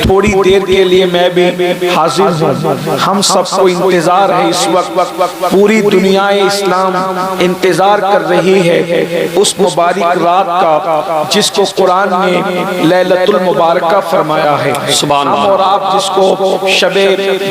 تھوڑی دیر کے لیے میں بھی حاضر ہوں. ہم سب کو انتظار ہے اس وقت، پوری دنیا اسلام انتظار کر رہی ہے اس مبارک رات کا جس کو قرآن نے لیلۃ المبارکہ فرمایا ہے. ہم اور آپ جس کو شب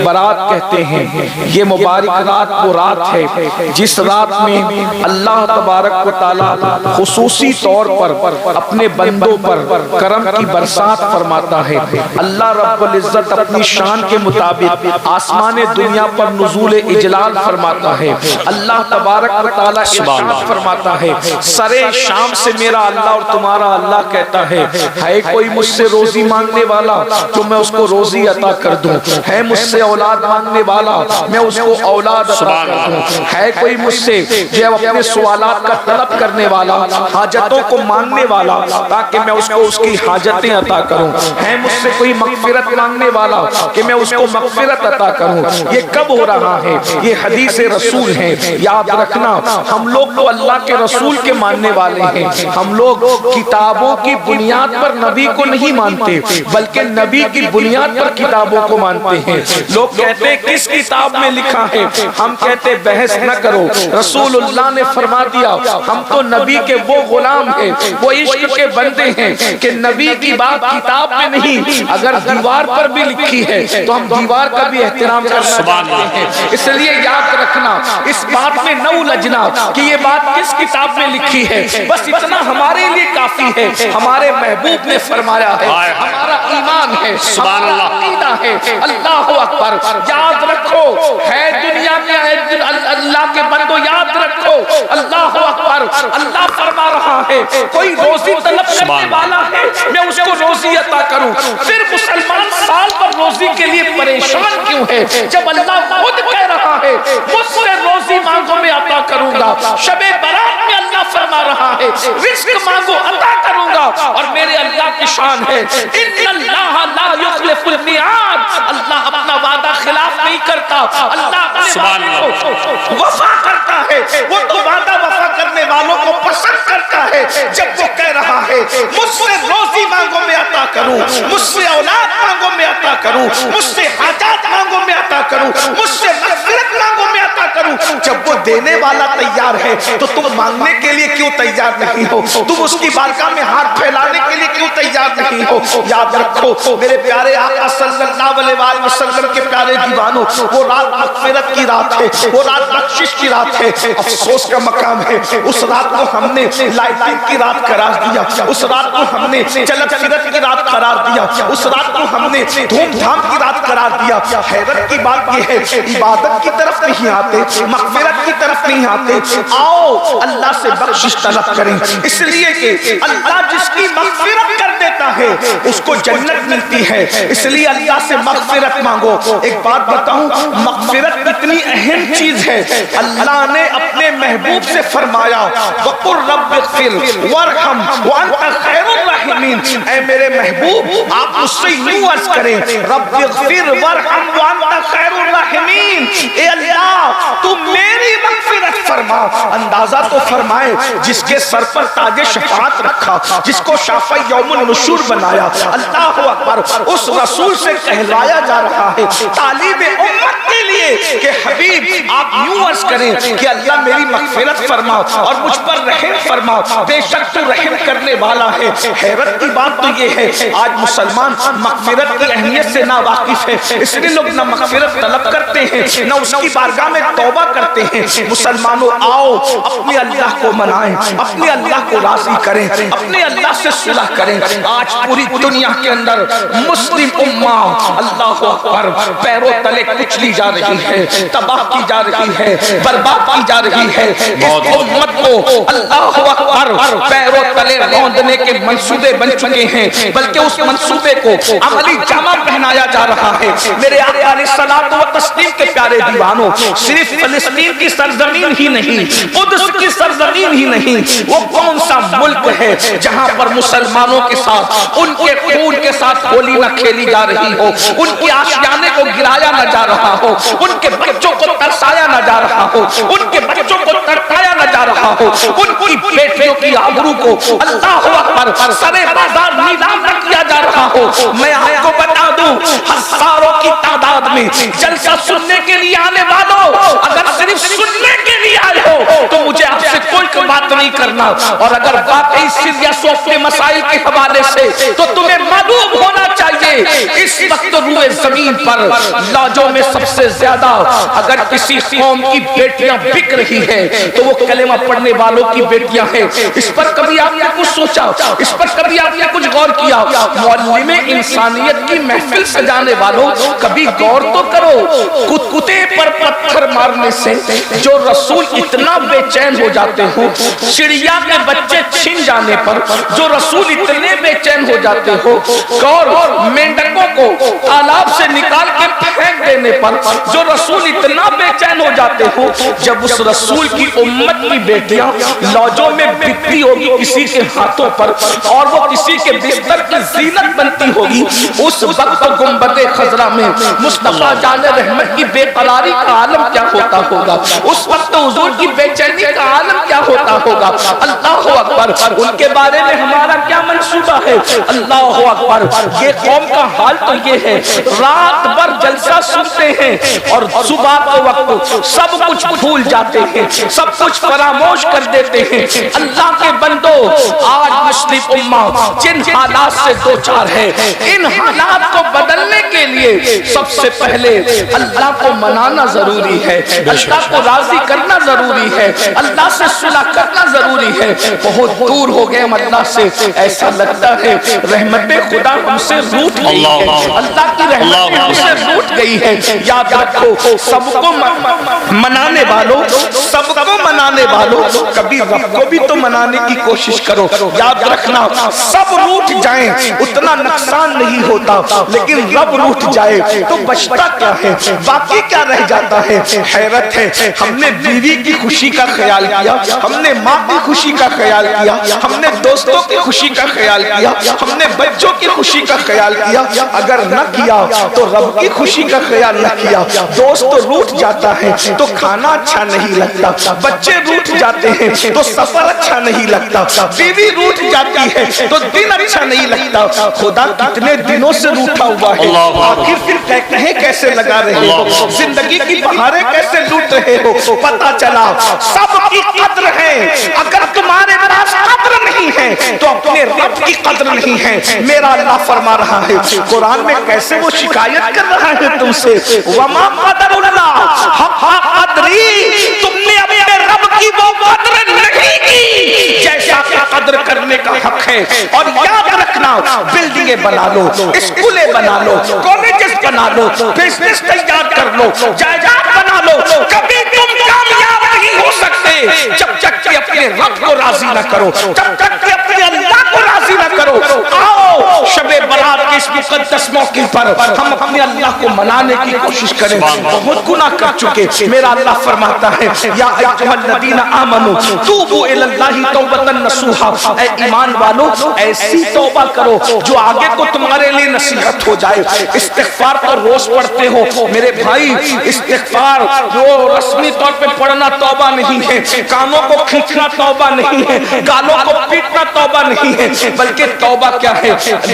برات کہتے ہیں، یہ مبارک رات وہ رات ہے جس رات میں اللہ تبارک و تعالی خصوصی طور پر اپنے بندوں پر کرم کی برسات فرماتا ہے. اللہ رب العزت اپنی شان کے مطابق آسمان دنیا پر نزول اجلال فرماتا ہے. اللہ تبارک و تعالی ارشاد فرماتا ہے، سرے شام سے میرا اللہ اور تمہارا اللہ کہتا ہے کوئی مجھ سے روزی مانگنے والا تو میں اس کو روزی عطا کر دوں، ہے مجھ سے اولاد مانگنے والا میں اس کو اولاد عطا کر دوں، ہے کوئی مجھ سے جو اپنے سوالات کا طلب کرنے والا، حاجتوں کو مانگنے والا تاکہ میں اس کو اس کی حاجتیں عطا کروں، ہے مجھ سے کوئی مغفرت مانگنے والا کہ میں اس کو مغفرت عطا کروں. یہ کب ہو رہا ہے؟ یہ حدیث رسول ہے. یاد رکھنا ہم لوگ تو اللہ کے رسول کے ماننے والے ہیں. ہم لوگ کتابوں کی بنیاد پر نبی کو نہیں مانتے بلکہ نبی کی بنیاد پر کتابوں کو مانتے ہیں. لوگ کہتے ہیں کس کتاب میں لکھا ہے؟ ہم کہتے بحث نہ کرو، رسول اللہ نے فرما دیا. ہم تو نبی کے وہ غلام ہیں، وہ عشق کے بندے ہیں کہ نبی کی بات کتاب میں نہیں، اگر دیوار پر بھی لکھی ہے تو ہم دیوار کا بھی احترام کرنا چاہتے ہیں. اس لیے یاد رکھنا، اس بات میں نہ الجھنا کہ یہ بات کس کتاب میں لکھی ہے. بس اتنا ہمارے لیے کافی ہے، ہمارے محبوب نے فرمایا ہے، ہمارا ایمان ہے، ہمارا عقیدہ ہے. اللہ اکبر. یاد رکھو ہے دنیا میں اللہ کے بندو، یاد رکھو اللہ اکبر. اللہ فرما رہا ہے کوئی روزی طلب کرنے والا ہے میں اس کو روزی عطا کروں. پھر مسلمان سال پر روزی کے لیے پریشان کیوں ہے جب اللہ خود کہہ رہا ہے مجھ سے روزی مانگو میں عطا کروں گا. شب برات میں اللہ فرما رہا ہے رزق مانگو عطا کروں گا. اور میرے اللہ کی شان ہے ان اللہ لا یخلف المیعاد. اللہ اپنا وعدہ خلاف نہیں کرتا، اللہ اپنے وعدے کو وفا کرتا ہے. وہ تو وعدہ وفا کرنے والوں کو پسند کرتا ہے. جب وہ کہہ رہا ہے مجھ سے روزی مانگو میں عطا کروں، مجھ سے اولاد مانگو میں عطا کروں، مجھ سے حاجات مانگو میں عطا کروں، مجھ سے مغفرت مانگو میں عطا کروں. جب وہ دینے والا تیار ہے تو تم مانگنے کے لیے کیوں تیار نہیں ہو؟ تم اس کی بارگاہ میں ہاتھ پھیلانے کے لیے کیوں تیار نہیں ہو؟ یاد رکھو میرے پیارے آقا صلی اللہ علیہ وسلم کے پیارے دیوانوں، وہ رات مغفرت کی رات ہے، وہ رات بخشش کی رات ہے. افسوس کا مقام ہے اس رات کو ہم نے لائٹ کی رات قرار دیا، اس رات کو ہم نے چلت فرت کی رات قرار دیا، اس رات کو ہم نے دھوم دھام کی رات قرار دیا. حیرت کی بات یہ ہے عبادت کی طرف نہیں آتے، مغفرت کی طرف نہیں آتے. آؤ اللہ سے بخشش طلب کریں، اس لیے کہ اللہ جس کی مغفرت کر دیتا ہے اس کو جنت ملتی ہے. اس لیے اللہ سے مغفرت مانگو. ایک بات بتاؤں، مغفرت اتنی اہم چیز ہے. اللہ نے اپنے محبوب سے فرمایا وَقُلْ رَبِّ اغْفِرْ وَارْحَمْ وَأَنْتَ خَيْرُ الرَّاحِمِينَ. اے میرے محبوب آپ مجھ سے یوں عرض کریں رب اغفر وارحم وانت خیر الراحمین. اے اللہ تو میری مغفرت فرما. اندازہ تو فرمائے جس کے سر پر تاج شفاعت رکھا، جس کو شافع یوم النشور بنایا، اللہ اکبر، اس رسول سے کہلایا جا رہا ہے تعلیم امت کے لیے کہ حبیب آپ یوں عرض کریں کہ اللہ میری مغفرت فرما اور مجھ پر رحم فرما، بے شک تو رحم کرنے والا ہے. حیرت کی بات تو یہ ہے آج مسلمان مغفرت کی اہمیت سے نا واقف ہے، اس لیے لوگ نہ مغفرت طلب کرتے ہیں نہ اس کی بارگاہ میں توبہ کرتے ہیں. مسلمانوں آؤ اپنے اللہ کو منائیں، اپنے اللہ کو راضی کریں، اپنے اللہ سے صلح کریں. آج پوری دنیا کے اندر مسلم امہ اللہ اکبر پیروں تلے کچلی جا رہی ہے، تباہ کی جا رہی ہے، برباد کی جا رہی ہے. اس امت کو اللہ اکبر پیروں تلے روندنے کے منصوبے بن چکے ہیں، بلکہ اس منصوبے کو عملی جامہ پہنایا جا رہا ہے. میرے آقا علیہ الصلوۃ والتسلیم کے پیارے دیوانوں، صرف فلسطین کی سرزمین ہی نہیں، قدس کی سرزمین ہی نہیں، وہ کون سا ملک ہے جہاں پر مسلمانوں کے ساتھ ان کے خون کے ساتھ ہولی نہ کھیلی جا رہی ہو، ان کی آشیانے کو گرایا نہ جا رہا ہو، ان کے بچوں کو ترسایا نہ جا رہا ہو، ان کے بچوں کو تڑپایا نہ جا رہا ہو، ان کی بیٹیوں کی آبرو کو اللہ اکبر سرے بازار نیلام نہ کیا جا رہا ہو. میں آپ کو بتا اولاد میں جلسہ سننے کے لیے آنے والوں، اگر صرف سننے کے لیے آئے ہو تو مجھے آپ سے کوئی بات نہیں کرنا، اور اگر واقعی سیریس اپنے مسائل کے حوالے سے تو تمہیں معلوم ہونا چاہیے اس وقت روئے زمین پر لاجوں میں سب سے زیادہ اگر کسی قوم کی بیٹیاں بک رہی ہیں تو وہ کلمہ پڑھنے والوں کی بیٹیاں ہیں۔ اس پر کبھی آپ نے کچھ سوچا؟ اس پر کبھی آپ نے کچھ غور کیا؟ معلم انسانیت کی محفل سجانے والوں کبھی غور تو کرو، کتے پر پتھر مارنے سے جو رسول اتنا بے چین ہو جاتے ہو، چڑیا کے بچے چھن جانے پر جو رسول اتنے بے چین ہو جاتے ہو، اور مینڈکوں کو تالاب سے نکال کے پھینک دینے پر جو رسول اتنا بے چین ہو جاتے ہو، جب اس رسول کی امت کی بیٹیاں لوجوں میں بکتی ہوگی کسی کے ہاتھوں پر اور وہ کسی کے بستر کی زینت بنتی ہوگی، اس وقت گنبد خضرا میں مصطفیٰ جان رحمت کی بے قراری کا عالم کیا ہوتا ہوگا، اس وقت حضور کی بے چینی کا عالم کیا ہوتا ہوگا۔ اللہ اکبر، ان کے بارے میں ہمارا کیا منصوبہ ہے؟ اللہ اکبر، یہ قوم کا حال تو یہ ہے، رات بھر جلسہ سنتے ہیں اور صبح کے وقت سب کچھ بھول جاتے ہیں، سب کچھ فراموش کر دیتے ہیں۔ اللہ کے بندو، آج مسلم امہ جن حالات سے دو چار ہے، ان حالات کو بدلنے کے لیے سب سے پہلے اللہ کو منانا ضروری ہے، اللہ کو راضی کرنا ضروری ہے، اللہ سے صلح کرنا ضروری ہے۔ بہت دور ہو گئے ہم اللہ سے، ایسا لگتا ہے رحمت خدا ہم سے روٹ گئی ہے، اللہ کی رحمت ہم سے روٹ گئی ہے۔ یاد رکھو، سب کو منانے والوں، سب کو منانے والوں، کبھی رب کو بھی تو منانے کی کوشش کرو۔ یاد رکھنا، سب روٹ جائیں اتنا نقصان نہیں ہوتا، لیکن رب روٹ جائے تو بچتا کیا ہے، باقی کیا رہ جاتا ہے؟ حیرت ہے، ہم نے بیوی کی خوشی کا خیال کیا، ہم نے ماں کی خوشی کا خیال کیا، ہم نے دوستوں کی خوشی کا خیال کیا، ہم نے بچوں کی خوشی کا خیال کیا، اگر نہ کیا تو رب کی خوشی کا خیال نہ کیا۔ دوست روٹ جاتا ہے تو کھانا اچھا نہیں لگتا، بچے روٹ جاتے ہیں تو سفر اچھا نہیں لگتا، بیوی روٹ جاتی ہے تو دن اچھا نہیں لگتا۔ خدا کتنے دنوں سے روٹا ہوا ہے، آخر پھر کہیں کیسے لگا رہے ہو، زندگی کی بہاریں کیسے لوٹ رہے ہو؟ پتا چلا سب کی قدر ہے، اگر تمہارے پاس قدر نہیں ہے تو اپنے رب کی قدر نہیں ہے۔ میرا اللہ فرما رہا ہے قرآن میں، کیسے وہ شکایت کر رہا ہے تم سے، وما قدر اللہ حق قدری، تم نے اپنے رب کی وہ قدر نہیں کی جیسا کہ قدر کرنے کا حق ہے۔ اور یاد رکھنا، بلڈنگیں بنا لو، اسکولیں بنا لو، کالجز بنا لو، بزنس تیار کر لو، جائیداد بنا لو، کبھی تم کامیاب نہیں ہو سکتے جب تک کہ اپنے رب کو راضی نہ کرو، جب تک کہ اپنے اللہ کو راضی نہ کرو۔ آؤ شب برات کے اس مقدس موقع پر ہم اپنے اللہ کو منانے کی کوشش کریں۔ بہت گناہ کر چکے، میرا اللہ فرماتا ہے یا ایھا الذین آمنوا توبوا الی اللہ توبۃ نصوحا، اے ایمان والو ایسی توبہ کرو جو آگے کو تمہارے لیے نصیحت ہو جائے۔ استغفار تو روز پڑھتے ہو میرے بھائی، استغفار جو رسمی طور پہ پڑھنا توبہ نہیں ہے، کانوں کو کھینچنا توبہ نہیں ہے، گالوں کو پیٹنا توبہ نہیں ہے، بلکہ توبہ کیا ہے؟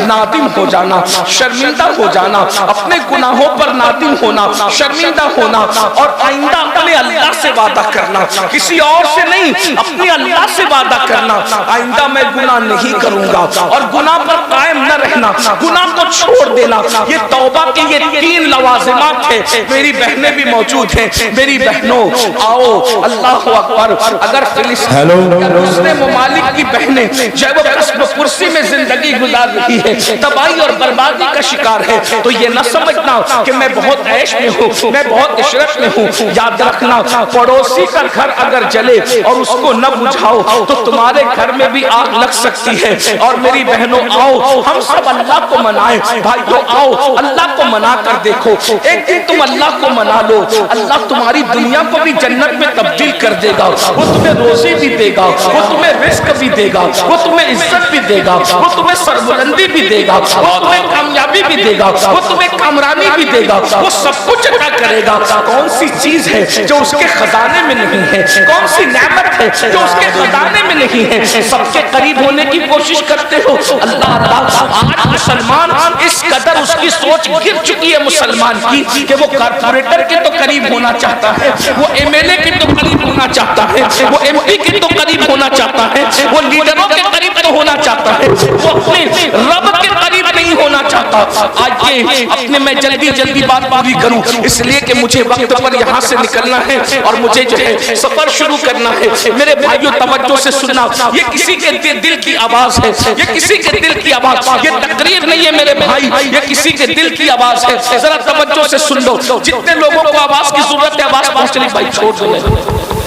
نادم ہو جانا، شرمندہ ہو جانا، اپنے گناہوں پر نادم ہونا، شرمندہ ہونا، اور آئندہ اپنے اللہ سے وعدہ کرنا، کسی اور سے نہیں، اپنے اللہ سے وعدہ کرنا، آئندہ میں گناہ نہیں کروں گا، اور گناہ پر قائم نہ رہنا، گناہ کو چھوڑ دینا۔ یہ توبہ کے یہ 3 لوازمات ہیں۔ میری بہنیں بھی موجود ہیں، میری بہنوں آؤ، اللہ اکبر، اگر دوسرے ممالک کی بہنیں جب وہ قصب پرسی میں زندگی گزار رہی ہے، تباہی اور بربادی کا شکار ہے، تو یہ نہ سمجھنا کہ میں بہت عیش میں ہوں، میں بہت عشرت میں ہوں۔ یاد رکھنا، پڑوسی کا گھر اگر جلے اور اس کو نہ بجھاؤ تو تمہارے گھر میں بھی آگ لگ سکتی ہے۔ اور میری بہنوں آؤ، ہم سب اللہ کو منائیں، بھائیو آؤ اللہ کو منا کر دیکھو، ایک دن تم اللہ کو منا لو، اللہ تمہاری دنیا کو بھی جنت میں تبدیل تبدیل کر دے گا، وہ تمہیں روزی بھی دے گا، وہ تمہیں رزق بھی دے گا، وہ تمہیں عزت بھی دے گا، وہ تمہیں سربلندی بھی دے گا، وہ تمہیں کامیابی بھی دے گا، وہ تمہیں کامرانی بھی دے گا، وہ سب کچھ عطا کرے گا۔ کون سی چیز ہے جو اس کے خزانے میں نہیں ہے؟ کون سی نعمت ہے جو اس کے خزانے میں نہیں ہے؟ سب کے قریب ہونے کی کوشش کرتے ہو۔ اللہ آج مسلمان اس قدر اس کی سوچ گر چکی ہے مسلمان کی کہ وہ کارپوریٹر کے تو قریب ہونا چاہتا ہے، وہ ایم ایل اے کے تو قریب ہونا چاہتا ہے، وہ ایم پی کے تو قریب ہونا چاہتا ہے، وہ لیڈروں کے قریب تو ہونا چاہتا ہے، وہ اپنے رب کے قریب نہیں ہونا چاہتا۔ آج یہ اپنے میں جلدی بات پوری کروں اس لیے کہ مجھے وقت پر یہاں سے نکلنا ہے اور مجھے جو ہے سفر شروع کرنا ہے۔ میرے بھائیوں توجہ سے سننا، یہ کسی کے دل کی آواز ہے، یہ کسی کے دل کی آواز، یہ تقریر نہیں ہے میرے بھائی، یہ کسی کے دل کی آواز ہے۔ ذرا توجہ سے سن لو، جتنے لوگوں کو آواز کی ضرورت ہے آواز پہنچنی بھائی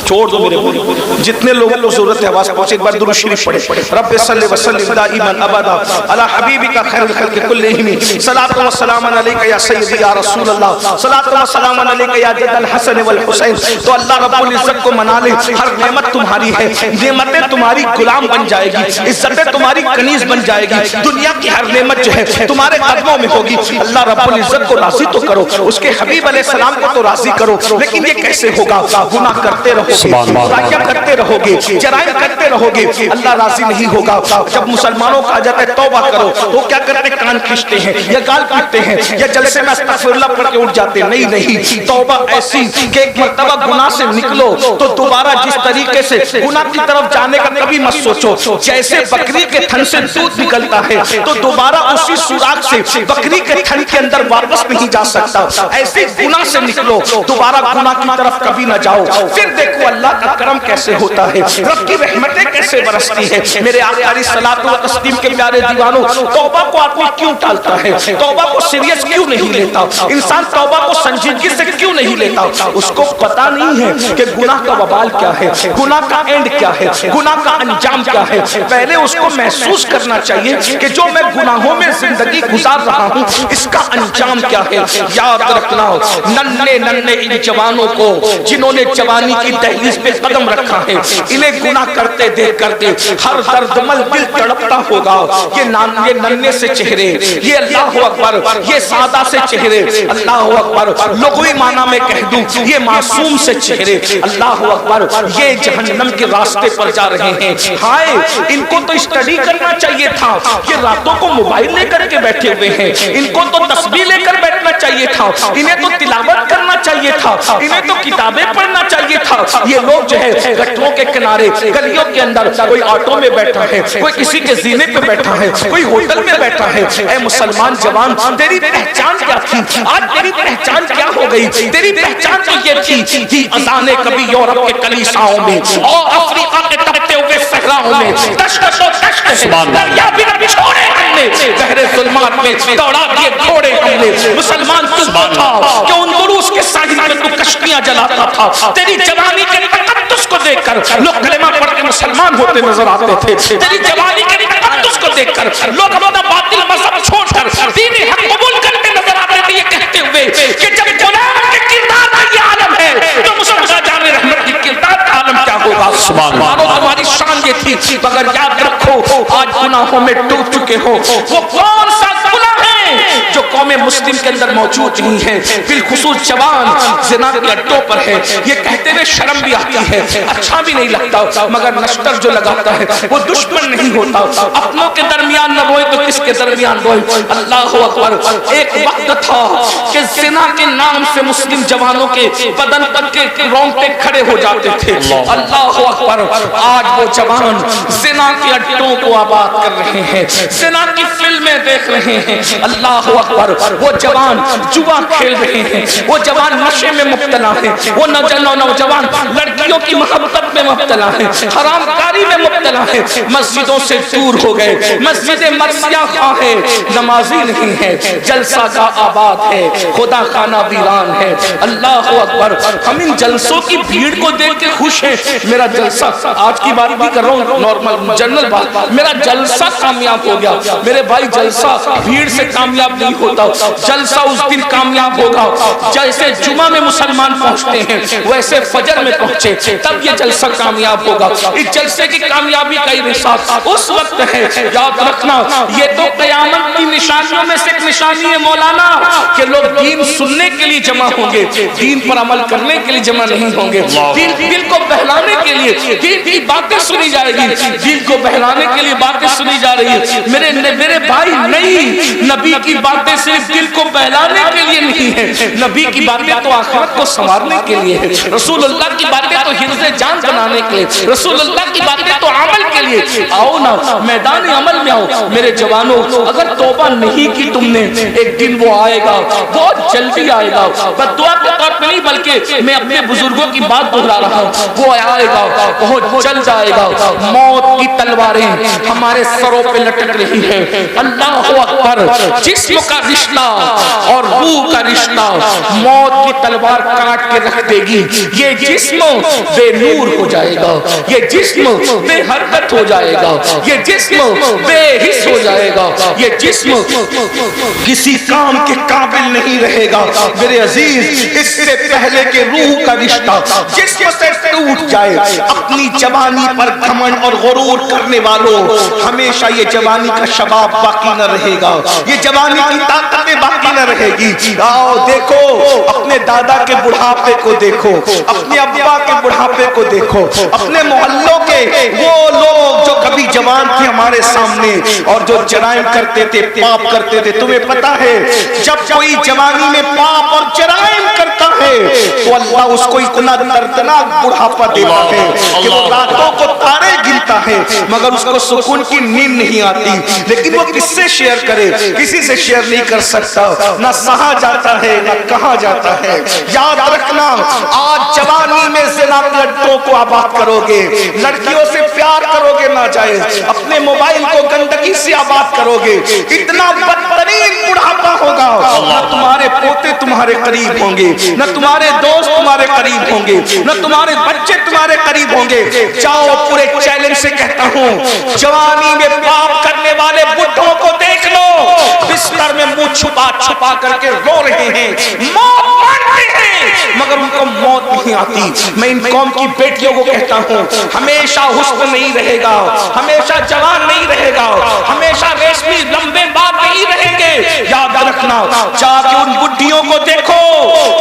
چھوڑ دو میرے بھائی، جتنے لوگوں کو ضرورت ہے آواز پہنچے، ایک بار درود شریف پڑھے۔ رب صلی وسلم دائما ابدا علی حبیبک خیر الخلق کلہم، صلاۃ و سلام علیک یا سیدی یا رسول اللہ، صلاۃ و سلام علیک یا جد الحسن والحسین۔ تو اللہ رب العزت کو منا لے، ہر نعمت تمہاری ہے، نعمتیں تمہاری غلام بن جائے گی، عزتیں تمہاری کنیز بن جائے گی، دنیا کی ہر نعمت جو ہے تمہارے قدموں میں ہوگی۔ اللہ رب العزت کو راضی تو کرو، اس کے حبیب علیہ السلام کو تو راضی کرو، لیکن یہ کیسے ہوگا؟ گناہ کرتے رہو گے، برائیاں کرتے رہو گے، جرائم کرتے رہو گے، اللہ راضی نہیں ہوگا۔ جب مسلمانوں کا جاتا ہے توبہ کرو تو کیا کرتے ہیں؟ کان کھینچتے ہیں یا گال کاٹتے ہیں یا جلسے میں استغفر اللہ پڑھ کے اٹھ جاتے ہیں۔ نہیں، توبہ ایسی کہ ایک مرتبہ گناہ سے نکلو تو دوبارہ جس طریقے سے گناہ کی طرف جانے کا کبھی مت سوچو۔ جیسے بکری کے تھن سے دودھ نکلتا ہے تو دوبارہ اسی سوراخ سے بکری کے تھن کے اندر واپس نہیں جا سکتا، ایسے گناہ سے نکلو، دوبارہ گناہ کی طرف کبھی نہ جاؤ۔ پھر دیکھو اللہ کا کرم کیسے ہوتا ہے، رب کی رحمتیں کیسے برستی ہے۔ میرے آقا علیہ الصلوۃ والتسلیم کے پیارے دیوانوں، توبہ کو آدمی کیوں ٹالتا ہے؟ توبہ کو سیریس کیوں نہیں لیتا؟ انسان توبہ کو سنجیدگی سے کیوں نہیں لیتا؟ اس کو پتہ نہیں ہے کہ گناہ کا وبال کیا ہے، گناہ کا اینڈ کیا ہے، گناہ کا انجام کیا ہے۔ پہلے اس کو محسوس کرنا چاہیے کہ جو میں گناہوں میں زندگی گزار رہا ہوں اس کا انجام کیا ہے۔ یاد رکھنا، ننھے ان جوانوں کو جنہوں نے جوانی کی دہلیز پہ قدم رکھا ہے، انہیں گناہ کرتے دیکھ کرتے ہر درد مل دل تڑپتا ہوگا۔ یہ ننھے سے چہرے، یہ اللہ اکبر، یہ سادہ سے چہرے، اللہ اکبر، لغوی معنی میں کہہ دوں یہ معصوم سے چہرے، اللہ اکبر، یہ جہنم کے راستے پر جا رہے ہیں۔ ہائے، ان کو تو اسٹڈی کرنا چاہیے تھا، یہ راتوں کو موبائل لے کر کے بیٹھے ہوئے ہیں، ان کو تو تسبیح لے کر بیٹھنا چاہیے تھا، انہیں تو تلاوت کرنا چاہیے تھا، انہیں تو کتابیں پڑھنا چاہیے تھا۔ یہ لوگ جو ہے گٹروں کے کنارے، گلیوں کے اندر، کوئی آٹو میں بیٹھا ہے، کوئی کسی کے زینے پہ بیٹھا ہے، کوئی ہوٹل میں بیٹھا ہے۔ اے مسلمان جوان، تیری پہچان کیا تھی؟ آج تیری پہچان کیا ہو گئی؟ تیری پہچان تو یہ تھی کہ اذانیں کبھی یورپ کے کلیساؤں میں اور افریقہ کے تپتے ہوئے صحراؤں میں، دشت و دشت ہے، دریا بھی نہ چھوڑے ہم نے، بحر ظلمات میں دوڑا دیے گھوڑے ہم نے۔ مسلمان تو تھا کہ ان دروس کے ساحل میں تو کشتیاں جلاتا تھا، تیری جوانی کے تقدس کو دیکھ کر لوگ کلمہ پڑھ کے مسلمان ہوتے نظر آتے تھے، تیری جوانی کے تقدس کو دیکھ کر لوگ اپنا باطل مذہب چھوڑ کر دین حق قبول کرتے نظر آتے تھے، یہ کہتے ہوئے کہ جب غلام کے کردار کا یہ عالم ہے تو مصطفیٰ جان رحمت کے کردار کا عالم کیا ہوگا؟ سبحان اللہ، تمہاری شان یہ تھی، مگر یاد رکھو آج گناہوں میں ڈوب چکے ہو۔ وہ کون سا گناہ ہے جو قوم مسلم کے اندر موجود نہیں ہے؟ بالخصوص جوان زنا کے اڈوں پر ہے، یہ کہتے ہوئے شرم بھی آتی ہے، اچھا بھی نہیں لگتا، مگر نشتر جو لگاتا ہے وہ دشمن نہیں ہوتا۔ اپنوں کے درمیان نہ روئے تو کس کے درمیان روئے؟ اللہ اکبر۔ ایک وقت تھا کہ زنا کے نام سے مسلم جوانوں کے بدن پر کے رونگٹے کھڑے ہو جاتے تھے۔ اللہ اکبر، آج وہ جوان زنا کے اڈوں کو آباد کر رہے ہیں، زنا کی فلمیں دیکھ رہے ہیں۔ اللہ اکبر، وہ جوان جوا کھیل رہے ہیں، وہ جوان نشے میں مبتلا ہیں، وہ نوجوان لڑکیوں کی محبت میں مبتلا ہیں، حرام کاری میں مبتلا ہیں، مسجدوں سے دور ہو گئے، مسجد مرثیہ خواہ ہے، نمازی نہیں ہے، جلسہ کا آباد ہے، خدا خانہ ویران ہے۔ اللہ اکبر، ہم ان جلسوں کی بھیڑ کو دیکھ کے خوش ہیں۔ میرا جلسہ، آج کی بات بھی کر رہا ہوں، نارمل جنرل بات، میرا جلسہ کامیاب ہو گیا۔ میرے بھائی، جلسہ بھیڑ سے کامیاب نہیں ہوتا، جلسہ اس دن کامیاب ہوگا. جیسے جمعہ میں مسلمان پہنچتے ہیں ویسے فجر میں پہنچے تب یہ جلسہ کامیاب ہوگا. اس جلسے کی کامیابی کا انحصار اس وقت ہے. یاد رکھنا یہ تو قیامت کی نشانیوں میں سے ایک نشانی ہے مولانا کہ لوگ دین سننے کے لیے جمع ہوں گے, دین پر عمل کرنے کے لیے جمع نہیں ہوں گے. دل کو بہلانے کے لیے دین کی باتیں سنی جائے گی, دل کو بہلانے کے لیے باتیں سنی جا رہی ہے. میرے بھائی نہیں, نبی کی باتیں صرف دل کو بہلانے کے لیے نہیں ہے, نبی کی باتیں تو آخرت کو سنوارنے کے لیے ہے. رسول اللہ کی باتیں تو حفظ جان بنانے کے لیے, رسول اللہ کی باتیں تو عمل کے لیے. آؤ نا میدان عمل میں آؤ میرے جوانوں. اگر توبہ نہیں کی تم نے ایک دن وہ آئے گا, بہت جلدی آئے گا. بس دعا کے طور پر نہیں بلکہ میں اپنے بزرگوں کی بات دہرا رہا ہوں, وہ آئے گا بہت جلد آئے گا. موت کی تلواریں ہمارے سروں پہ لٹک رہی ہیں. اللہ اکبر. جسم کا رشتہ اور روح کا رشتہ موت کی تلوار کاٹ کے رکھ دے گی. یہ جسم بے نور ہو جائے گا, یہ جسم بے حرکت ہو جائے گا, یہ جسم بے حس ہو جائے گا, یہ جسم کسی کام کے قابل نہیں رہے گا. میرے عزیز اس سے پہلے کہ روح کا رشتہ جسم سے ٹوٹ جائے, اپنی جوانی پر گھمنڈ اور غرور کرنے والوں ہمیشہ یہ جوانی کا شباب باقی نہ رہے گا, یہ جوانی کی طاقتیں باقی نہ رہے گی. آؤ دیکھو اپنے دادا کے بڑھاپے کو دیکھو, اپنے ابا کے بڑھاپے کو دیکھو, اپنے محلوں کے وہ لوگ جو کبھی جوان تھے ہمارے سامنے اور جو جرائم کرتے تھے, پاپ کرتے تھے. تمہیں پتا ہے جب کوئی جوانی میں پاپ اور جرائم کرتا ہے تو اللہ اس کو اتنا دردناک بڑھاپا دیتا ہے کہ وہ راتوں کو تارے گنتا ہے مگر اس کو سکون کی نیند نہیں آتی. لیکن وہ کس سے شیئر کرے, کسی سے شیئر نہیں کر سکتا. نہ سہا جاتا ہے نہ کہا جاتا ہے. یاد رکھنا آج جوانی میں زنا لڑکوں کو آباد کرو گے, لڑکیوں سے پیار کرو گے ناجائز, اپنے موبائل کو گندگی سے آباد کرو گے, اتنا بدترین بڑھاپا ہوگا. نہ تمہارے پوتے تمہارے قریب ہوں گے, نہ تمہارے دوست تمہارے قریب ہوں گے, نہ تمہارے بچے تمہارے قریب ہوں گے. جاؤ پورے چیلنج سے کہتا ہوں جوانی میں پاپ کرنے والے بڈھوں کو دیکھ لو, بستر میں منہ چھپا چھپا کر کے رو رہے ہیں, موت مانتے ہیں مگر ان کو موت نہیں آتی. میں ان قوم کی بیٹیوں کو کہتا ہوں ہمیشہ حسن نہیں رہے گا, ہمیشہ جوان نہیں رہے گا, ہمیشہ ریشمی لمبے بال نہیں رہیں گے. یاد رکھنا جا کے ان بڈھیوں کو دیکھو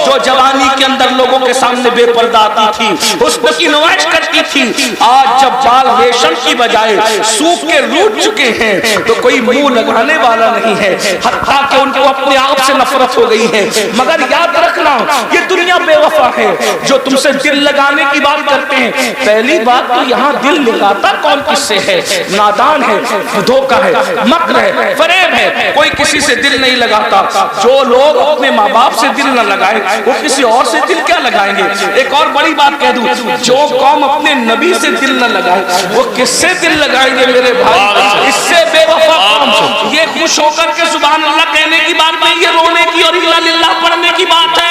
جو جوانی کے اندر لوگوں کے سامنے بے پردہ آتی تھی, حسن کی نمائش کرتی تھی. آج جب بال ریشم کی بجائے سوکھ کے روٹ چکے ہیں تو کوئی منہ لگانے والا نہیں ہے, حتیٰ کہ ان کو اپنے آپ سے نفرت ہو گئی ہے. مگر یاد رکھنا یہ دنیا بے وفا ہے. جو تم سے دل لگانے کی بات کرتے ہیں, پہلی بات تو یہاں دل لگاتا کون کس سے ہے؟ نادان ہے, دھوکہ ہے, مکر ہے, فریب ہے. کوئی کسی سے دل نہیں لگاتا. جو لوگ اپنے ماں باپ سے دل نہ لگائیں وہ کسی اور سے دل کیا لگائیں گے؟ ایک اور بڑی بات کہہ دوں, جو قوم اپنے نبی سے دل نہ لگائے وہ کس سے دل لگائیں گے میرے بھائی؟ اس سے بے وفا قوم. یہ خوش ہو کر کے سبحان اللہ کہنے کی بات نہیں, یہ رونے کی اور الا للہ پڑھنے کی بات ہے.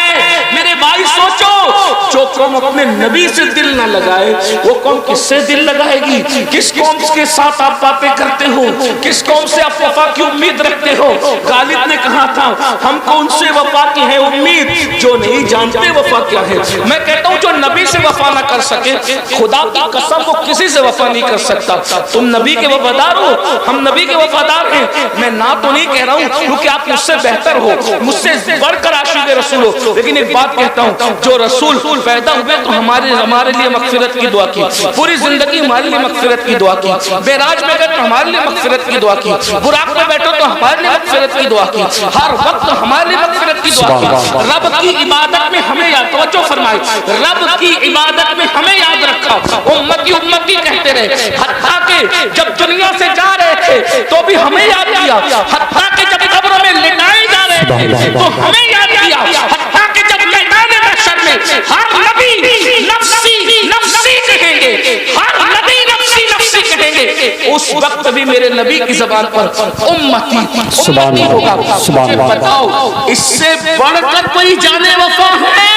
میرے بھائی سوچو, جو قوم اپنے نبی سے دل نہ لگائے وہ قوم کس سے دل لگائے گی؟ کس قوم کے ساتھ آپ باتیں کرتے ہو, کس قوم سے آپ وفا کی امید رکھتے ہو؟ غالب نے کہا تھا ہم کو ان سے وفا کی ہے امید جو نہیں جانتے وفا کیا ہے. میں کہتا ہوں جو نبی سے وفا نہ کر سکے خدا کی قسم وہ کسی سے وفا نہیں کر سکتا. تم نبی کے وفادار ہو, ہم نبی کے وفادار ہیں. میں نہ تو نہیں کہہ رہا ہوں کیونکہ آپ مجھ سے بہتر ہو, مجھ سے بڑھ کر عاشق رسول ہو, لیکن ایک بات کہتا ہوں جو رسول پیدا ہوئے تو ہمارے لیے مغفرت کی دعا کی, پوری زندگی ہمارے لیے مغفرت کی دعا کی, معراج میں گئے تو ہمارے لیے مغفرت کی دعا کی, براق میں بیٹھو تو ہمارے لیے مغفرت کی دعا کی, ہر وقت ہمارے لیے مغفرت کی دعا کی. رب کی عبادت میں ہمیں یاد, توجہ فرمائے, رب کی عبادت میں ہمیں یاد رکھا, امتی امتی کہتے رہے, حتیٰ کہ جب دنیا سے جا رہے تھے تو بھی ہمیں یاد کیا, حتیٰ کہ جب قبر میں لٹائے جا رہے تھے تو ہمیں یاد کیا, حتیٰ کہ جب میدان محشر میں ہر نبی نفسی نفسی کہیں گے, ہر نبی نفسی نفسی کہیں گے, اس وقت بھی میرے نبی کی زبان پر امتی امتی ہوگا. مجھے بتاؤ اس سے بڑھ کر کوئی جانے وفا ہے؟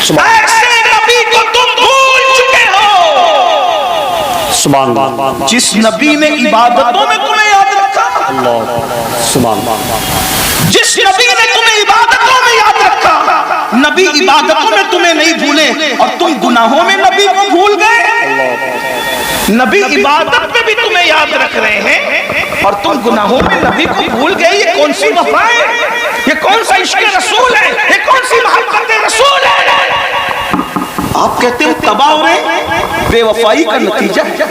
ایسے نبی کو تم بھول چکے ہو جس نبی نے عبادتوں میں تمہیں یاد رکھا. اللہ سبحان اللہ. جس نبی نے تمہیں عبادتوں میں یاد رکھا، نبی عبادتوں میں تمہیں نہیں بھولے اور تم گناہوں میں نبی کو بھول گئے۔ نبی عبادت میں بھی تمہیں یاد رکھ رہے ہیں اور تم گناہوں میں نبی کو بھول گئے۔ یہ کون سی وفا ہے؟ یہ کون سا عشق رسول ہے؟ یہ کون سی محبت رسول ہے؟ آپ کہتے ہو تباہ ہو رہے ہیں، بے وفائی کا نتیجہ ہے،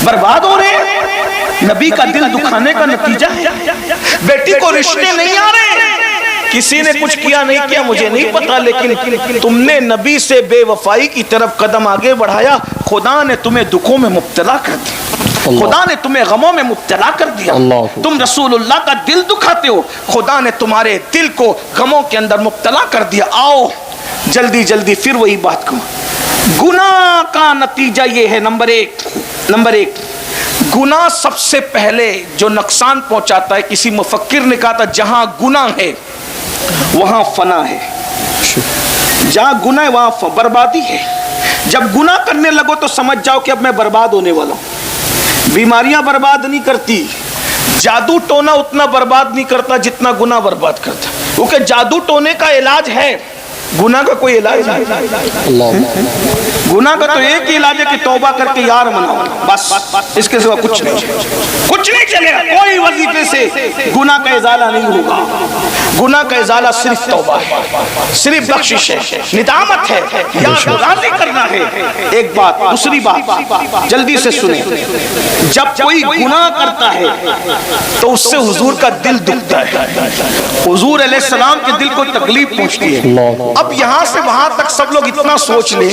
برباد ہو رہے ہیں، نبی کا دل دکھانے کا نتیجہ ہے۔ بیٹی کو رشتے نہیں آ رہے، کسی نے کچھ کیا نہیں کیا مجھے نہیں پتا، لیکن تم نے نبی سے بے وفائی کی طرف قدم آگے بڑھایا، خدا نے تمہیں دکھوں میں مبتلا کر دیا، خدا نے تمہیں غموں میں مبتلا کر دیا۔ تم رسول اللہ کا دل دکھاتے ہو، خدا نے تمہارے دل کو غموں کے اندر مبتلا کر دیا۔ آؤ جلدی جلدی پھر وہی بات کو، گناہ کا نتیجہ یہ ہے۔ نمبر ایک گناہ سب سے پہلے جو نقصان پہنچاتا ہے، کسی مفکر نے کہا تھا جہاں گناہ ہے وہاں فنا ہے، جہاں گناہ ہے وہاں بربادی ہے۔ جب گناہ کرنے لگو تو سمجھ جاؤ کہ اب میں برباد ہونے والا ہوں۔ بیماریاں برباد نہیں کرتی، جادو ٹونا اتنا برباد نہیں کرتا جتنا گناہ برباد کرتا، کیونکہ جادو ٹونے کا علاج ہے، گناہ کا کوئی علاج نہیں۔ گناہ کا تو ایک ہی علاج ہے کہ توبہ کر کے یار مناؤ، بس اس کے سوا کچھ نہیں چلے گا۔ کوئی وظیفے سے گناہ کا ازالہ نہیں ہوگا۔ گناہ کا ازالہ صرف توبہ ہے، صرف بخشش ہے، ندامت ہے، یار راضی کرنا ہے۔ ایک بات، دوسری بات جلدی سے سنیں، جب کوئی گناہ کرتا ہے تو اس سے حضور کا دل دکھتا ہے، حضور علیہ السلام کے دل کو تکلیف پہنچتی ہے۔ اب یہاں سے وہاں تک سب لوگ اتنا سوچ لیں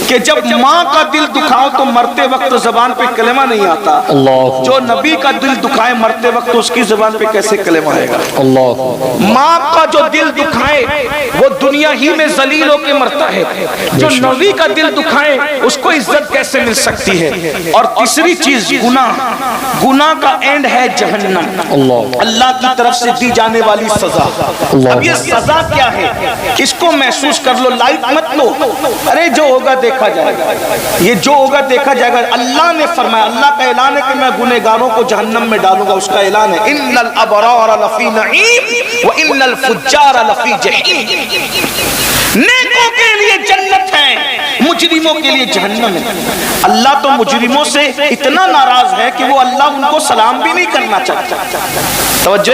کہ جب ماں کا دل دکھاؤ تو مرتے وقت زبان پہ کلمہ نہیں آتا، جو نبی کا دل دکھائے مرتے وقت اس کی زبان پہ کیسے کلمہ آئے گا؟ ماں کا جو دل دکھائے وہ دنیا ہی میں ذلیل ہو کے مرتا ہے، جو نبی کا دل دکھائے اس کو عزت کیسے مل سکتی ہے؟ اور تیسری چیز گناہ کا اینڈ ہے جہنم، اللہ کی طرف سے دی جانے والی سزا۔ اب یہ سزا کیا ہے اس کو محسوس کر لو، لائٹ مت لو، ارے جو ہوگا دیکھا جائے گا، یہ جو ہوگا دیکھا جائے گا۔ اللہ نے فرمایا، اللہ کا اعلان ہے کہ میں گنہگاروں کو جہنم میں ڈالوں گا، اس کا اعلان ہے ان الابرار لفی نعیم وان الفجار لفی جحیم۔ نیکوں کے لیے جنت ہے، مجرموں کے لیے جہنم ہے۔ اللہ تو مجرموں سے اتنا ناراض ہے کہ وہ اللہ ان کو سلام بھی نہیں کرنا چاہتا۔ توجہ،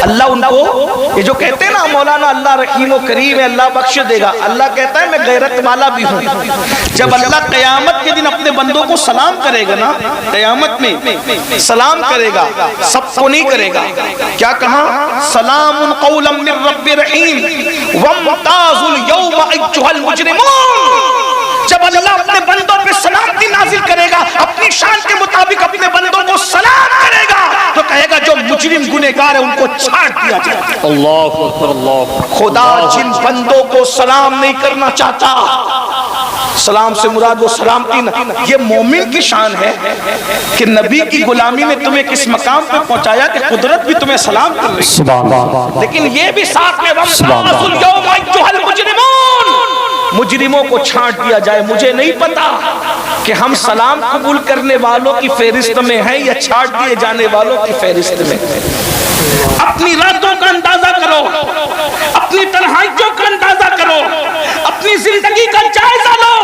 اللہ ان کو، یہ جو کہتے ہیں نا مولانا اللہ رحیم و کریم ہے، اللہ بخش دے گا، اللہ کہتا ہے میں غیرت والا بھی ہوں۔ جب اللہ قیامت کے دن اپنے بندوں کو سلام کرے گا نا، قیامت میں سلام کرے گا، سب کو نہیں کرے گا۔ کیا کہا؟ سلام قولا من رب رحیم وامتاز اليوم ایھا المجرمون۔ جب اللہ اپنے بندوں پہ سلامتی نازل کرے گا، اپنی شان کے مطابق اپنے بندوں کو سلام کرے گا، تو کہے گا جو مجرم گنہگار ہے ان کو چھاڑ دیا جائے۔ اللہ اکبر، اللہ۔ خدا جن بندوں کو سلام نہیں کرنا چاہتا، سلام سے مراد وہ سلامتی نہ، یہ مومن کی شان ہے کہ نبی کی غلامی نے تمہیں کس مقام پہ پہنچایا کہ قدرت بھی تمہیں سلام کر رہی ہے، لیکن یہ بھی ساتھ میں وَامْتَازُوا الْيَوْمَ أَيُّهَا الْمُجْرِمُونَ، مجرموں کو چھانٹ دیا جائے۔ مجھے نہیں پتا کہ ہم سلام قبول کرنے والوں کی فہرست میں ہیں یا چھانٹ دیے جانے والوں کی فہرست میں۔ اپنی راتوں کا اندازہ کرو، اپنی تنہائیوں کا اندازہ کرو، اپنی زندگی کا جائزہ لو۔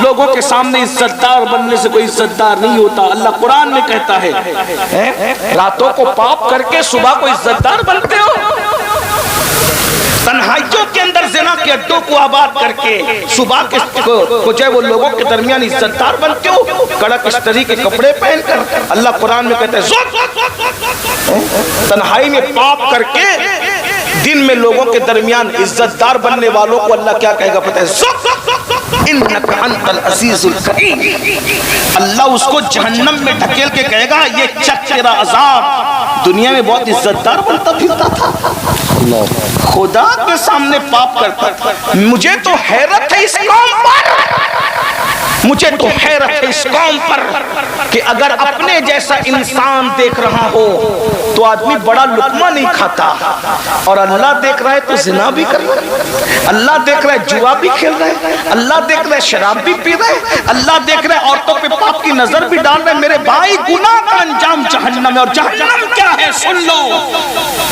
لوگوں کے سامنے عزت دار بننے سے کوئی عزت دار نہیں ہوتا۔ اللہ قرآن میں کہتا ہے راتوں کو پاپ کر کے صبح کو عزت دار بنتے ہو، تنہائیوں کے اندر زنا کے اڈوں کو آباد کر کے صبح کو جو ہے وہ لوگوں کے درمیان عزت دار بنتے ہو، کڑک استری کے کپڑے پہن کر۔ اللہ قرآن میں کہتا ہے تنہائی میں پاپ کر کے دن میں لوگوں کے درمیان عزت دار بننے والوں کو اللہ کیا کہے گا پتہ ہے؟ انک انت العزیز الکریم۔ اللہ اس کو جہنم میں دھکیل کے کہے گا یہ چک تیرا عذاب، دنیا میں بہت عزت دار بنتا پھرتا تھا، خدا کے سامنے پاپ کرتا تھا۔ مجھے تو حیرت ہے اس قوم پر مجھے تو حیرت ہے اس قوم پر کہ اگر اپنے جیسا انسان دیکھ رہا ہو تو آدمی بڑا لقمہ نہیں کھاتا، اور اللہ دیکھ رہا ہے تو زنا بھی کر رہا ہے، اللہ دیکھ رہا ہے جوا بھی کھیل رہا ہے، اللہ دیکھ رہا ہے شراب بھی پی رہا ہے، اللہ دیکھ رہا ہے عورتوں پہ پاپ کی نظر بھی ڈال رہا ہے۔ میرے بھائی گناہ کا انجام جہنم ہے، اور جہنم کیا ہے سن لو،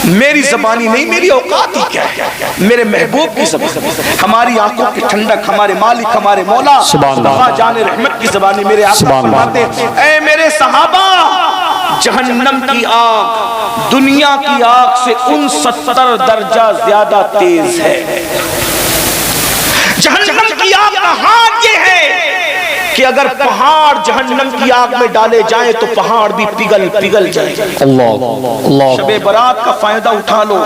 میری زبانی نہیں، میری اوقات ہی کیا ہے، میرے محبوب کی زبانی، ہماری آنکھوں کی ٹھنڈک، ہمارے مالک ہمارے مولا مصطفیٰ جان رحمت کی زبانی میرے آقا فرماتے اے میرے صحابہ، جہنم کی آگ دنیا کی آگ سے 69 درجہ زیادہ تیز ہے۔ جہنم کی آگ کا حال یہ ہے کہ اگر پہاڑ جہنم کی آگ میں ڈالے جائیں تو پہاڑ بھی پگھل جائیں۔ شب برات کا فائدہ اٹھا لو،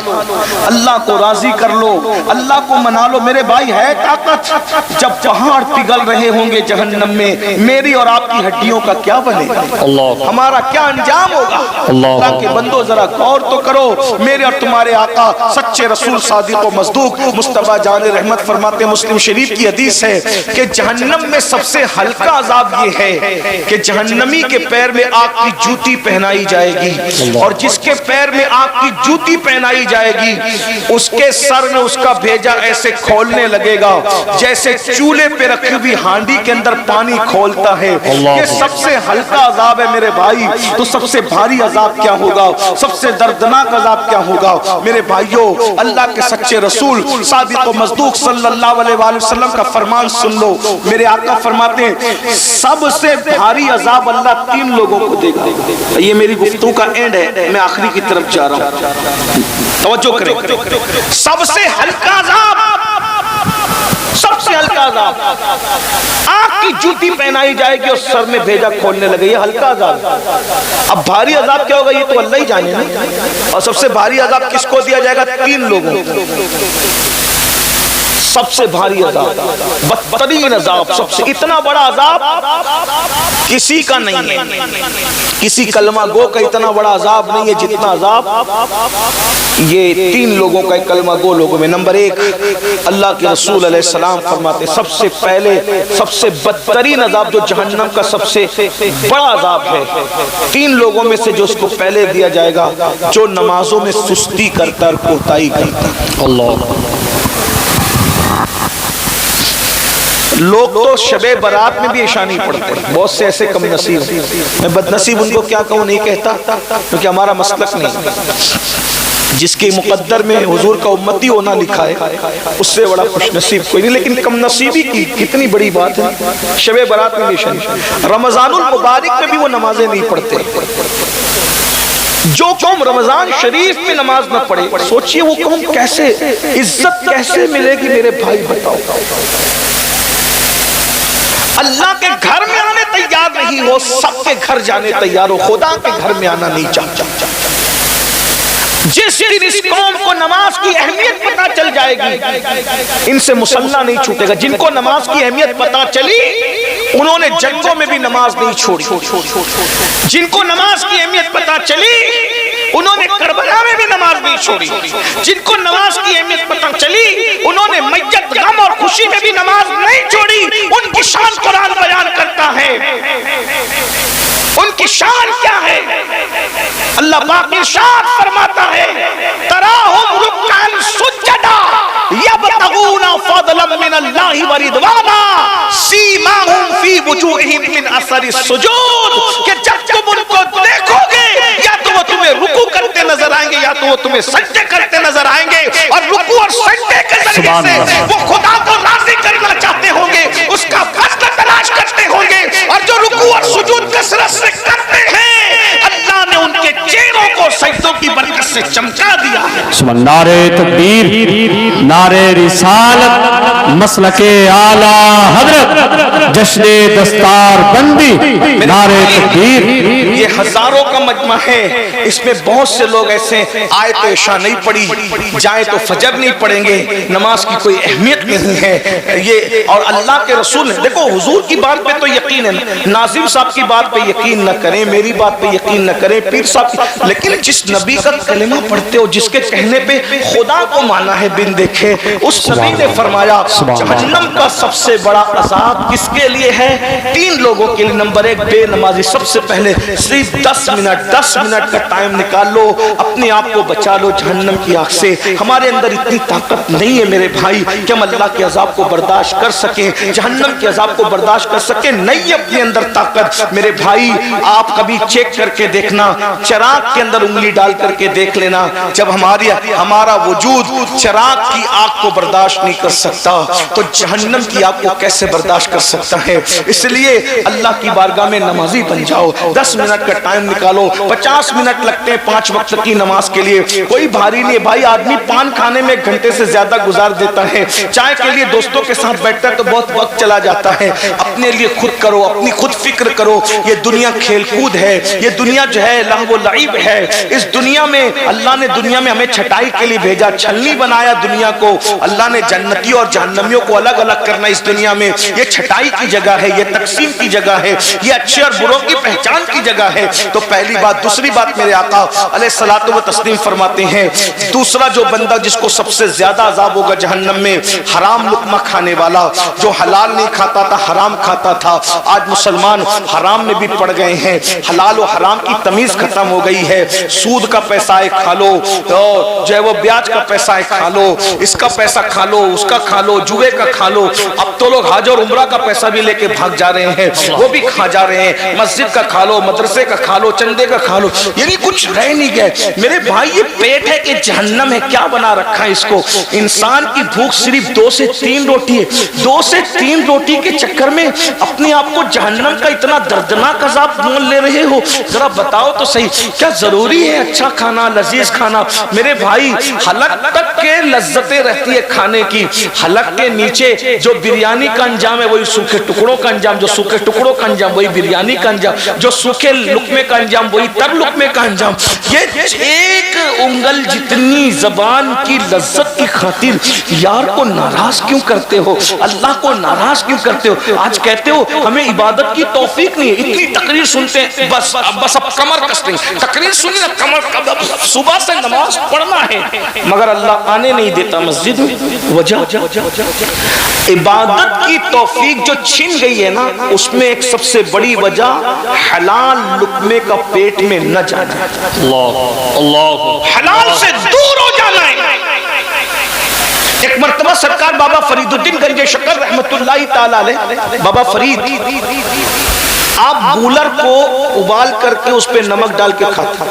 اللہ کو راضی کر لو، اللہ کو منا لو۔ میرے بھائی ہے طاقت، جب پہاڑ پگھل رہے ہوں گے جہنم میں، میری اور آپ کی ہڈیوں کا کیا بنے گا، ہمارا کیا انجام ہوگا؟ اللہ کے بندو ذرا غور تو کرو۔ میرے اور تمہارے آقا سچے رسول صادق و مصدوق مصطفیٰ جان رحمت فرماتے، مسلم شریف کی حدیث ہے کہ جہنم میں سب سے ہلکا عذاب یہ ہے کہ جہنمی کے پیر میں آگ کی جوتی پہنائی جائے گی، اور جس کے پیر میں آگ کی جوتی پہنائی جائے گی اس کے سر میں اس کا بھیجا ایسے کھولنے لگے گا جیسے چولہے پہ رکھی ہوئی ہانڈی کے اندر پانی کھولتا ہے۔ یہ سب سے ہلکا عذاب ہے میرے بھائی، تو سب سے بھاری عذاب کیا ہوگا، سب سے دردناک عذاب کیا ہوگا؟ میرے بھائیوں، اللہ کے سچے رسول صادق و مصدوق صلی اللہ علیہ وآلہ وسلم کا فرمان سن لو۔ میرے آقا فرماتے ہیں سب سے بھاری عذاب اللہ 3 لوگوں کو دے گا۔ یہ میری گفتگو کا اینڈ ہے، میں آخری کی طرف جا رہا ہوں، توجہ کریں۔ سب سے ہلکا عذاب، سب سے ہلکا عذاب، آگ کی جوتی پہنائی جائے گی اور سر میں بھیجا کھولنے لگے، یہ ہلکا عذاب۔ اب بھاری عذاب کیا ہوگا یہ تو اللہ ہی جانے نا۔ اور سب سے بھاری عذاب کس کو دیا جائے گا؟ 3 لوگوں کو۔ سب سے بھاری عذاب، بدترین عذاب، سب سے اتنا بڑا عذاب کسی کا نہیں ہے، کسی کلمہ گو کا اتنا بڑا عذاب نہیں ہے جتنا عذاب یہ 3 لوگوں کا، کلمہ گو لوگوں میں۔ نمبر 1، اللہ کے رسول علیہ السلام فرماتے سب سے پہلے سب سے بدترین عذاب جو جہنم کا سب سے بڑا عذاب ہے، 3 لوگوں میں سے جو اس کو پہلے دیا جائے گا، جو نمازوں میں سستی کرتا اور کوتاہی کرتا۔ اللہ، لوگ تو شب برات میں بھی عشاء نہیں پڑھتے، بہت سے ایسے کم نصیب، میں بد نصیب ان کو کیا کہوں نہیں کہتا کیونکہ ہمارا مسلک نہیں، جس کے مقدر میں حضور کا امتی ہونا لکھا ہے اس سے بڑا خوش نصیب کوئی نہیں، لیکن کم نصیبی کی کتنی بڑی بات ہے۔ شب برات میں بھی عشاء نہیں، رمضان المبارک میں بھی وہ نمازیں نہیں پڑھتے۔ جو قوم رمضان شریف میں نماز نہ پڑھے، سوچئے وہ قوم کیسے عزت کیسے ملے گی میرے بھائی، بتاؤ۔ اللہ کے گھر میں آنے تیار نہیں ہو، سب کے گھر جانے تیار ہو، خدا کے گھر میں آنا نہیں چاہتا۔ جس دن اس قوم کو نماز کی اہمیت پتا چل جائے گی، ان سے مسلح نہیں چھوٹے گا۔ جن کو نماز کی اہمیت پتا چلی انہوں نے جنگوں میں بھی نماز نہیں چھوڑی، جن کو نماز کی اہمیت پتا چلی انہوں نے کربلا میں بھی نماز نہیں چھوڑی، جن کو نماز کی اہمیت پتا چلی انہوں نے میت غم اور خوشی میں بھی نماز نہیں چھوڑی۔ ان کی شان قرآن بیان کرتا ہے، ان کی شان کیا ہے؟ اللہ پاک ارشاد فرماتا ہے تراہم رکعا سجدا یبتغون فضلا من اللہ ورضوانا سیماہم فی وجوہہم من اثر السجود، کہ جب تم ان کو دیکھو گے یا تو وہ تمہیں رکوع کرتے نظر آئیں گے یا تو وہ تمہیں سجدے کرتے نظر آئیں گے، اور رکوع اور سجدے کے ذریعے سے وہ خدا کو راضی کرنا چاہتے ہوں گے، اس کا فضل تلاش کرتے ہوں گے، اور جو رکوع اور سجود کثرت سے کرتے ہیں اللہ نے ان کے چہروں کو سجدوں کی برکت سے چمکا دیا ہے۔ نعرہ تکبیر، نعرہ رسالت، مسلک اعلیٰ حضرت، جشن دستار بندی، نعرہ تکبیر۔ یہ ہزاروں کا مجمع ہے، اس میں بہت سے لوگ ایسے آئے تو عشاء نہیں پڑھی، جائیں تو فجر نہیں پڑھیں گے، نماز کی کوئی اہمیت نہیں ہے یہ۔ اور اللہ کے رسول نے دیکھو حضور کی بات پہ تو یقین ہے، ناظم صاحب کی بات پہ یقین نہ کریں، میری بات پہ یقین نہ کریں، پیر صاحب کی، لیکن جس نبی کا کلمہ پڑھتے ہو، جس کے کہنے پہ خدا کو مانا ہے بن دیکھے، اس نبی نے فرمایا جہنم کا سب سے بڑا عذاب کس کے لیے ہے 3 لوگوں کے لیے. نمبر 1 بے نمازی. سب سے پہلے صرف 10 منٹ کا ٹائم نکال لو, اپنے آپ کو بچا لو جہنم کی آگ سے. ہمارے اندر اتنی طاقت نہیں ہے میرے بھائی کہ ہم اللہ کے عذاب کو برداشت کر سکیں, جہنم کے عذاب کو برداشت کر سکیں. نہیں اپنے اندر طاقت. میرے بھائی آپ کبھی چیک کر کے دیکھنا, چراغ کے اندر انگلی ڈال کر کے دیکھ لینا, جب ہمارا وجود چراغ کی آگ کو برداشت نہیں کر سکتا تو جہنم کی آگ کو کیسے برداشت کر سکتا ہے. اس لیے اللہ کی بارگاہ میں نمازی بن جاؤ. 10 منٹ کا ٹائم نکالو. 50 منٹ لگتے ہیں 5 وقت کی نماز کے لیے, کوئی بھاری نہیں ہے بھائی. آدمی پان کھانے میں 1 گھنٹے سے زیادہ گزار دیتا ہے, چائے کے لیے دوستوں کے ساتھ بیٹھتا ہے تو بہت وقت چلا جاتا ہے. اپنے لیے خود کرو, اپنی خود فکر کرو. یہ دنیا کھیل کود ہے, یہ دنیا جو ہے لہو و لعب ہے. اس دنیا میں اللہ نے دنیا میں ہمیں چھٹائی کے لیے بھیجا, چھلنی بنایا دنیا کو. اللہ نے جنتیوں اور جہنمیوں کو الگ الگ کرنا اس دنیا میں. یہ چھٹائی کی جگہ ہے, یہ تقسیم کی جگہ ہے, یہ اچھے اور بروں کی پہچان کی جگہ ہے. تو پہلی بات. دوسری بات میرے آقا علیہ الصلوۃ و تسلیم فرماتے ہیں, دوسرا جو بندہ جس کو سب سے زیادہ عذاب ہوگا جہنم میں, حرام لقمہ کھانے والا, جو حلال نہیں کھاتا تھا حرام کھاتا تھا. آج مسلمان حرام میں بھی پڑ گئے ہیں, حلال و حرام کی تمیز ختم ہو گئی ہے. سود کا پیسہ ہے کھا لو, جو ہے وہ بیاج کا پیسہ ہے کھا لو, اس کا پیسہ کھا لو, اس کا کھا لو, جوے کا کھا لو. اب تو لوگ حج اور عمرہ کا پیسہ بھی لے کے بھاگ جا رہے ہیں, وہ بھی کھا جا رہے ہیں. مسجد کا کھا لو, مدرسے کا کھا لو, چندے کا کھا لو, یعنی کچھ رہ نہیں گئے. میرے بھائی یہ پیٹ ہے کہ جہنم ہے, کیا بنا رکھا ہے اس کو. انسان کی بھوک صرف 2 سے 3 روٹی ہے. 2 سے 3 روٹی کے چکر میں اپنے آپ کو جہنم کا اتنا دردناک عذاب مول لے رہے ہو. ذرا بتاؤ تو صحیح, کیا ضروری ہے اچھا کھانا, لذیذ کھانا؟ میرے بھائی حلق تک کے لذتیں رہتی ہے کھانے کی, حلق کے نیچے جو بریانی کا انجام ہے وہی سوکھے ٹکڑوں کا انجام, جو سوکھے ٹکڑوں کا انجام وہی بریانی کا انجام, جو سوکھے لقمے کا انجام وہی تر لقمے کا انجام. یہ ایک انگل جتنی زبان کی لذت کی خاطر یار کو ناراض کیوں کرتے ہو, اللہ کو ناراض کیوں کرتے ہو؟ آج کہتے ہو ہمیں عبادت کی توفیق نہیں ہے, اتنی تقریر سنتے ہیں بس اب کمر کس لیں, تقریر سنی نا کمر, صبح سے نماز پڑھنا ہے مگر اللہ آنے نہیں دیتا مسجد میں. وجہ عبادت کی توفیق جو چھن گئی ہے نا, اس میں ایک سب سے بڑی وجہ حلال لقمے کا پیٹ میں نہ جانا, حلال سے دور ہو جانا ہے. ایک مرتبہ سرکار بابا فرید الدین گنج شکر رحمت اللہ تعالی علیہ, بابا فرید آپ گولر کو ابال کر کے اس پہ نمک ڈال کے کھاتے.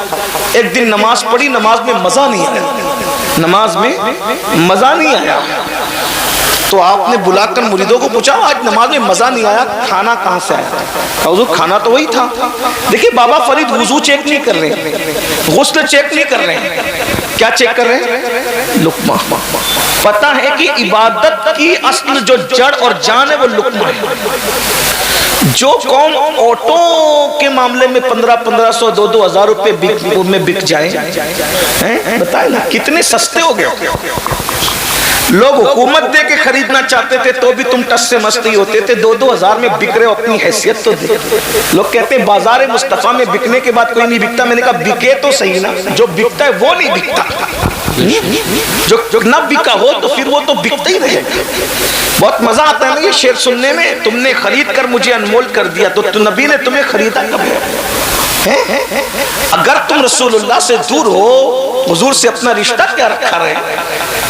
ایک دن نماز پڑھی, نماز میں مزہ نہیں آیا, نماز میں مزہ نہیں آیا. تو آپ نے بلا کر مریدوں کو پوچھا آج نماز میں مزہ نہیں آیا, کھانا کہاں سے آیا؟ حضور کھانا تو وہی تھا. دیکھیے بابا فرید وضو چیک نہیں کر رہے, غسل چیک نہیں کر رہے, کیا چیک کر رہے ہیں؟ لقمہ. پتہ ہے کہ عبادت کی اصل جو جڑ اور جان ہے وہ لقمہ ہے. جو قوم آٹو کے معاملے میں 1500 2000 روپے میں بک جائیں, بتائیں نا کتنے سستے ہو گئے. لوگ حکومت دے کے خریدنا چاہتے تھے تو بھی تم ٹس سے مستی ہوتے تھے, 2000 میں بک رہے ہو, اپنی حیثیت تو دے. لوگ کہتے ہیں بازار مصطفیٰ میں بکنے کے بعد کوئی نہیں بکتا. میں نے کہا بکے تو صحیح نا, جو بکتا ہے وہ نہیں بکتا, جو نہ بکا ہو تو پھر وہ تو بکتا ہی رہے. بہت مزہ آتا ہے نا یہ شعر سننے میں, تم نے خرید کر مجھے انمول کر دیا تو نبی نے تمہیں خریدا کب ہے؟ اگر تم رسول اللہ سے دور ہو, حضور سے اپنا رشتہ کیا رکھا رہے؟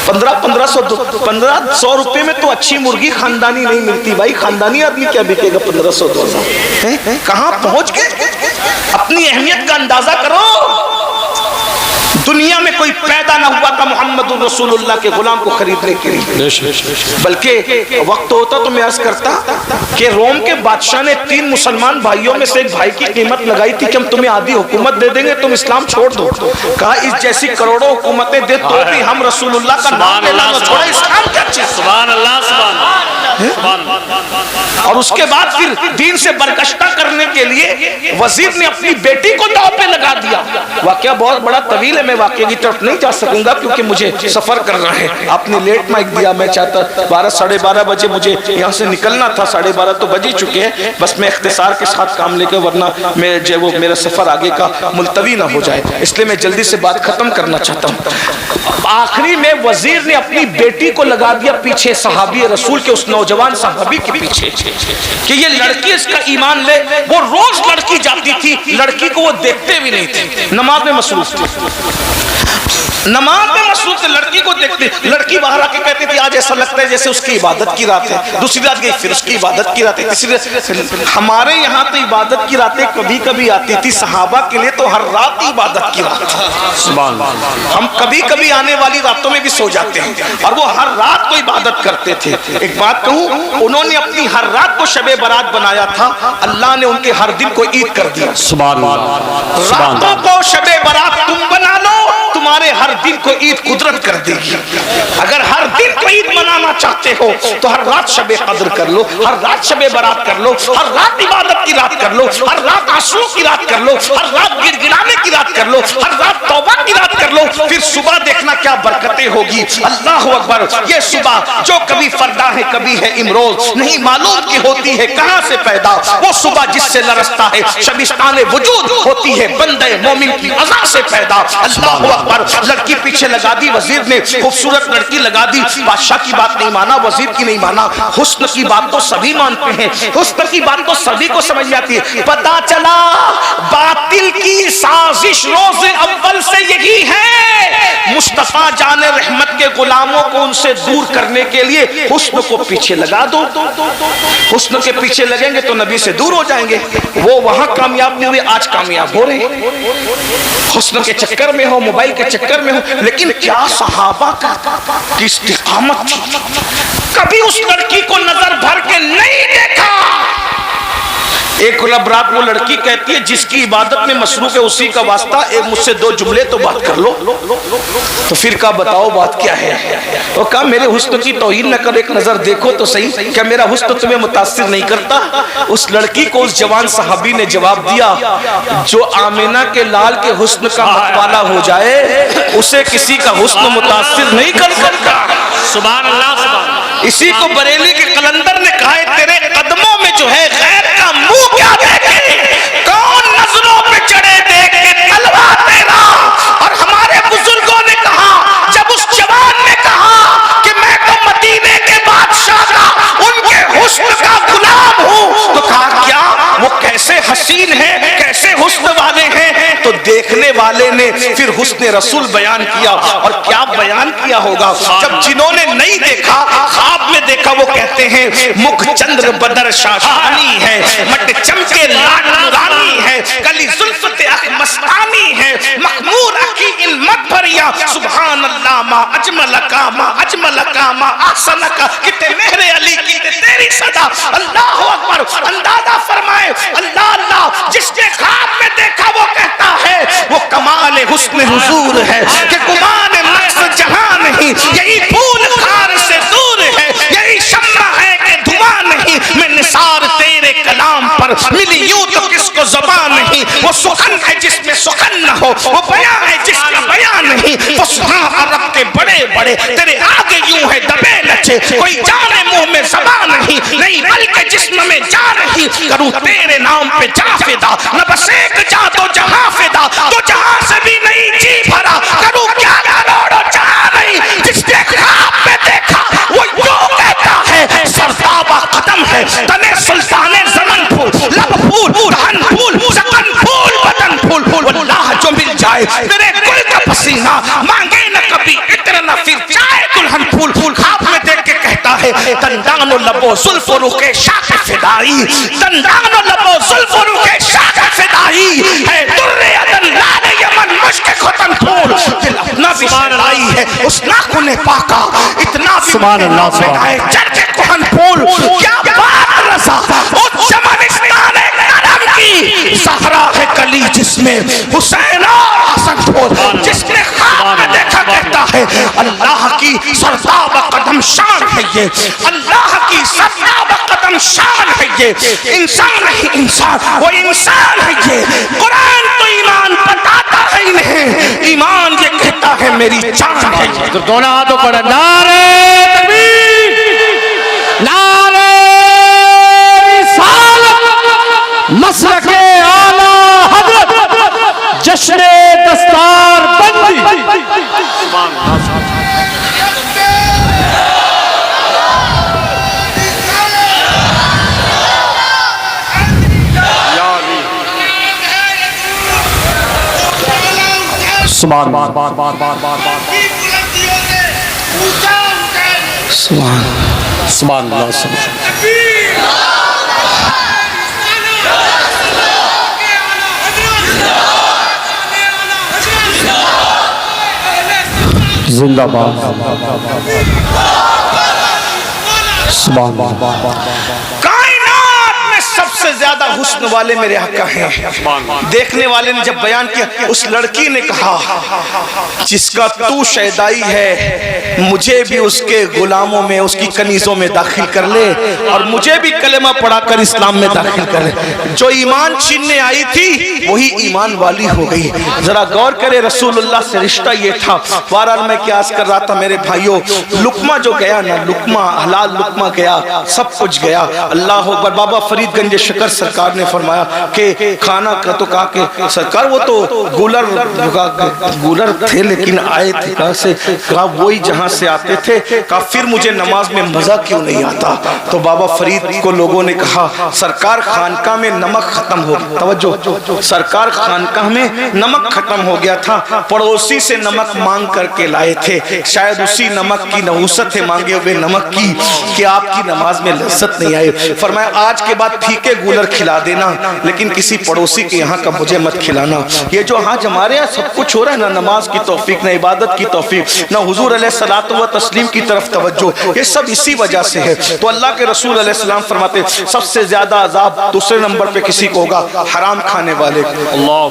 1500 روپے میں تو اچھی مرغی خاندانی نہیں ملتی بھائی. خاندانی آدمی کیا بکے گا 1500 2000؟ کہاں پہنچ گئے؟ اپنی اہمیت کا اندازہ کرو. دنیا میں کوئی پیدا نہ ہوا تھا محمد رسول اللہ کے غلام کو خریدنے کے لیے, بلکہ وقت ہوتا تو میں عرض کرتا کہ روم کے بادشاہ نے 3 مسلمان بھائیوں میں سے ایک بھائی کی قیمت لگائی تھی کہ ہم تمہیں آدھی حکومت دے دیں گے, تم اسلام چھوڑ دو. کہا اس جیسی کروڑوں حکومتیں دے تو بھی ہم رسول اللہ کا نام لینا نہ چھوڑیں, اسلام کیا چیز. سبحان اللہ, سبحان اللہ. اور اس کے بعد پھر دین سے برگشتہ کرنے کے لیے وزیر نے اپنی بیٹی کو داؤ پہ لگا دیا. واقعہ بہت بڑا طویل ہے, میں واقعے کی طرف نہیں جا سکوں گا کیونکہ مجھے سفر کرنا ہے. آپ نے لیٹ مائک دیا, میں چاہتا 12 ساڑھے 12 بجے مجھے یہاں سے نکلنا تھا, 12:30 تو بج ہی چکے ہیں. بس میں اختصار کے ساتھ کام لے کے, ورنہ میں جو وہ میرا سفر آگے کا ملتوی نہ ہو جائے, اس لیے میں جلدی سے بات ختم کرنا چاہتا ہوں. آخری میں وزیر نے اپنی بیٹی کو لگا دیا پیچھے صحابی رسول کے اس نوجوان نوجوان صحابی کے پیچھے کہ یہ لڑکی اس کا ایمان لے. وہ روز لڑکی جاتی تھی, لڑکی کو وہ دیکھتے بھی نہیں تھے, نماز میں مصروف تھی, نماز میں مصروف تھے, لڑکی کو دیکھتے. لڑکی باہر آ کے کہتی تھی آج ایسا لگتا ہے جیسے اس کی عبادت کی رات ہے. دوسری رات گئی پھر اس کی عبادت کی رات ہے, تیسری رات. ہمارے یہاں تو عبادت کی راتیں کبھی کبھی آتی تھی, صحابہ کے لیے تو ہر رات عبادت کی رات ہے. سبحان اللہ. ہم کبھی کبھی آنے والی راتوں میں بھی سو جاتے ہیں اور وہ ہر رات کو عبادت کرتے تھے. ایک بات کہوں, انہوں نے اپنی ہر رات کو شب برات بنایا تھا, اللہ نے ان کے ہر دن کو عید کر دیا. سبحان اللہ. راتوں کو شب برات تم بنا لو, تمہارے ہر دن کو عید قدرت کر دے گی. اگر ہر دن کو عید منانا چاہتے ہو تو ہر رات شب قدر کر لو, ہر رات شب برات کر لو, ہر رات عبادت کی رات کر لو, ہر رات عاشور کی رات کر لو, ہر رات گڑ گڑانے کی رات کر لو, ہر رات توبہ کی رات کر لو. پھر صبح دیکھنا کیا برکتیں ہوگی. اللہ اکبر. یہ صبح جو کبھی فردا ہے کبھی ہے امروز, نہیں معلوم کی ہوتی ہے کہاں سے پیدا. وہ صبح جس سے لرزتا ہے شبستان وجود ہوتی ہے بندے مومن کی عزا سے پیدا. اللہ اکبر. لڑکی پیچھے لگا دی, وزیر نے خوبصورت لڑکی لگا دی. بادشاہ کی بات نہیں مانا, وزیر کی نہیں مانا. حسن کی بات تو سبھی مانتے ہیں, حسن کی بات تو سبھی کو سمجھ جاتی ہے. پتا چلا باطل کی سازش روز اول سے یہی ہے, مصطفیٰ جان رحمت کے غلاموں کو ان سے دور کرنے کے لیے حسن کو پیچھے لگا دو. حسن کے پیچھے لگیں گے تو نبی سے دور ہو جائیں گے. وہ وہاں کامیاب نہیں ہوئے, آج کامیاب ہو رہے ہیں. حسن کے چکر میں ہو, موبائل کے چکر میں ہو. لیکن کیا صحابہ کی استقامت تھی. کبھی اس لڑکی کو نظر بھر کے نہیں دیکھا. ایک رات وہ لڑکی کہتی ہے جس کی عبادت میں مصروف ہے اسی کا واسطہ, ایک مجھ سے 2 جملے تو بات کر لو. تو پھر کہا بتاؤ بات کیا ہے. وہ کہا میرے حسن کی توہین نہ کر, ایک نظر دیکھو تو صحیح, کیا میرا حسن تمہیں متاثر نہیں کرتا. اس لڑکی کو اس جوان صحابی نے جواب دیا, جو آمینہ کے لال کے حسن کا متوالا ہو جائے اسے کسی کا حسن متاثر نہیں کر سکتا. سبحان اللہ. اسی کو بریلی کے قلندر نے کہا ہے تیرے قدموں میں جو ہے غیر کا منہ کیا دیکھے, کون نظروں پہ چڑھے دیکھ کے تلوا تیرا. اور ہمارے بزرگوں نے کہا جب اس جوان نے کہا کہ میں تو مدینے کے بادشاہ کا ان کے حسن کا غلام ہوں, تو کہا کیا وہ کیسے حسین ہیں, کیسے حسن والے ہیں. تو دیکھنے والے نے پھر حسن رسول بیان کیا. اور کیا بیان کیا ہوگا, جب جنہوں نے نہیں دیکھا خواب میں دیکھا وہ کہتے ہیں مکھ چندر بدر شاشانی ہے, مٹ چمکے لاڈ نورانی ہے, کلی زلفت اخ مستانی ہے, مخمور اخی ان مت بھریا. سبحان اللہ ما اجمل کا ما اجمل کا ما احسن کا, کتے مہر علی کتے تیری صدا. اللہ اکبر. اندازہ فرمائے اللہ اللہ جس نے خواب میں دیکھا وہ کہتا ہے وہ کمال حسن حضور ہے کہ گمان نقص جہاں نہیں, یہی پھول خار سے دور ہے, یہی شمع ہے کہ دھواں نہیں. میں نثار تیرے کلام پر ملی یوں تو کس کو زبان نہیں. وہ سخن ہے جس میں سخن نہ ہو, وہ بیان ہے جس کا بیان نہیں. فصحاء عرب کے بڑے بڑے تیرے آگے یوں ہے دبے لچے, کوئی جانے منہ میں زبان نہیں, نہیں بلکہ جسم میں جا رہی. کروں تیرے نام پہ جا فدا, نہ بس ایک جا تو جہاں فدا, تو جہاں سے بھی نہیں جی بھرا. کروں کیا کروڑ جہاں نہیں, جس نے خواب میں دیکھا وہ یوں کہتا ہے سرتابہ قدم ہے تنے سلطان زمن پھول, لب پھول دہن پھول زکن پھول بدن پھول. واللہ جو مل جائے میرے گل کا پسینہ مانگے نہ کبھی عطر نہ پھر جائے دلہن پھول. خواب میں دیکھ کے کہتا ہے دندان و لبو زلف و رخ شاخ فدائی, دندان و لبو زلف و رخ شاخ فدائی ہے, در عدن لال یمن مشک ختن پھول. دل اپنا بھی شہلائی ہے اس ناخن پاکا, اتنا بھی سبحان اللہ. ہے چرچ کہن پھول. کیا بات رضا اس چمنستان کرم کی, زہرا ہے کلی جس میں حسین اور حسن پھول. جس نے خواب میں دیکھا کہتا ہے اللہ کی سرتاب قدم شان ہے یہ, اللہ کی سرتاب قدم شان ہے یہ. انسان نہیں انسان, وہ انسان ہے یہ. قرآن تو ایمان بتاتا ہے انہیں, ایمان یہ کہتا ہے میری جان ہے یہ. دونوں ہاتھوں پر نعرہ تکبیر, نعرہ رسالت, مسلک اعلیٰ حضرت, جشن دستار بندی. سبحان سبحان اللہ زندہ باد سبحان اللہ۔ کائنات میں سب سے زیادہ حسن والے میرے آقا ہیں۔ دیکھنے والے نے جب بیان کیا، اس لڑکی نے کہا جس کا تو شیدائی ہے مجھے بھی اس کے غلاموں میں، اس کی کنیزوں میں داخل کر لے، اور مجھے بھی کلمہ پڑھا کر اسلام میں داخل کر لے۔ جو ایمان چھیننے آئی تھی وہی ایمان والی ہو گئی۔ ذرا غور کرے، رسول اللہ سے رشتہ یہ تھا۔ بہرحال میں قیاس کر رہا تھا میرے بھائیوں، لقمہ جو گیا نا، لقمہ حلال لقمہ گیا، سب کچھ گیا۔ اللہ اکبر۔ بابا فرید گنج شکر سرکار نے فرمایا کہ کھانا کا تو کہا کہ سرکار وہ تو گولر تھے لیکن آئے تھے کہاں سے؟ کہا وہی جہاں سے آتے تھے۔ کہا پھر مجھے نماز میں مزہ کیوں نہیں آتا؟ تو بابا فرید کو لوگوں نے کہا سرکار خانقاہ میں نمک ختم ہو گیا، توجہ، سرکار خانقاہ میں نمک ختم ہو گیا تھا، پڑوسی سے نمک مانگ کر کے لائے تھے، شاید اسی نمک کی نحوست ہے مانگے ہوئے نمک کی کہ آپ کی نماز میں لذت نہیں آئے۔ فرمایا آج کے بعد پھیکے گولر کھلا دینا لیکن کسی پڑوسی کے یہاں کا مجھے مت کھلانا۔ یہ جو آج ہمارے یہاں سب کچھ ہو رہا ہے، نہ نماز کی توفیق، نہ عبادت کی توفیق، نہ حضور علیہ الصلوۃ والتسلیم کی طرف توجہ، یہ سب اسی وجہ سے ہے۔ تو اللہ کے رسول علیہ السلام فرماتے سب سے زیادہ عذاب دوسرے نمبر پہ کسی کو ہوگا؟ حرام کھانے والے۔ اللہ،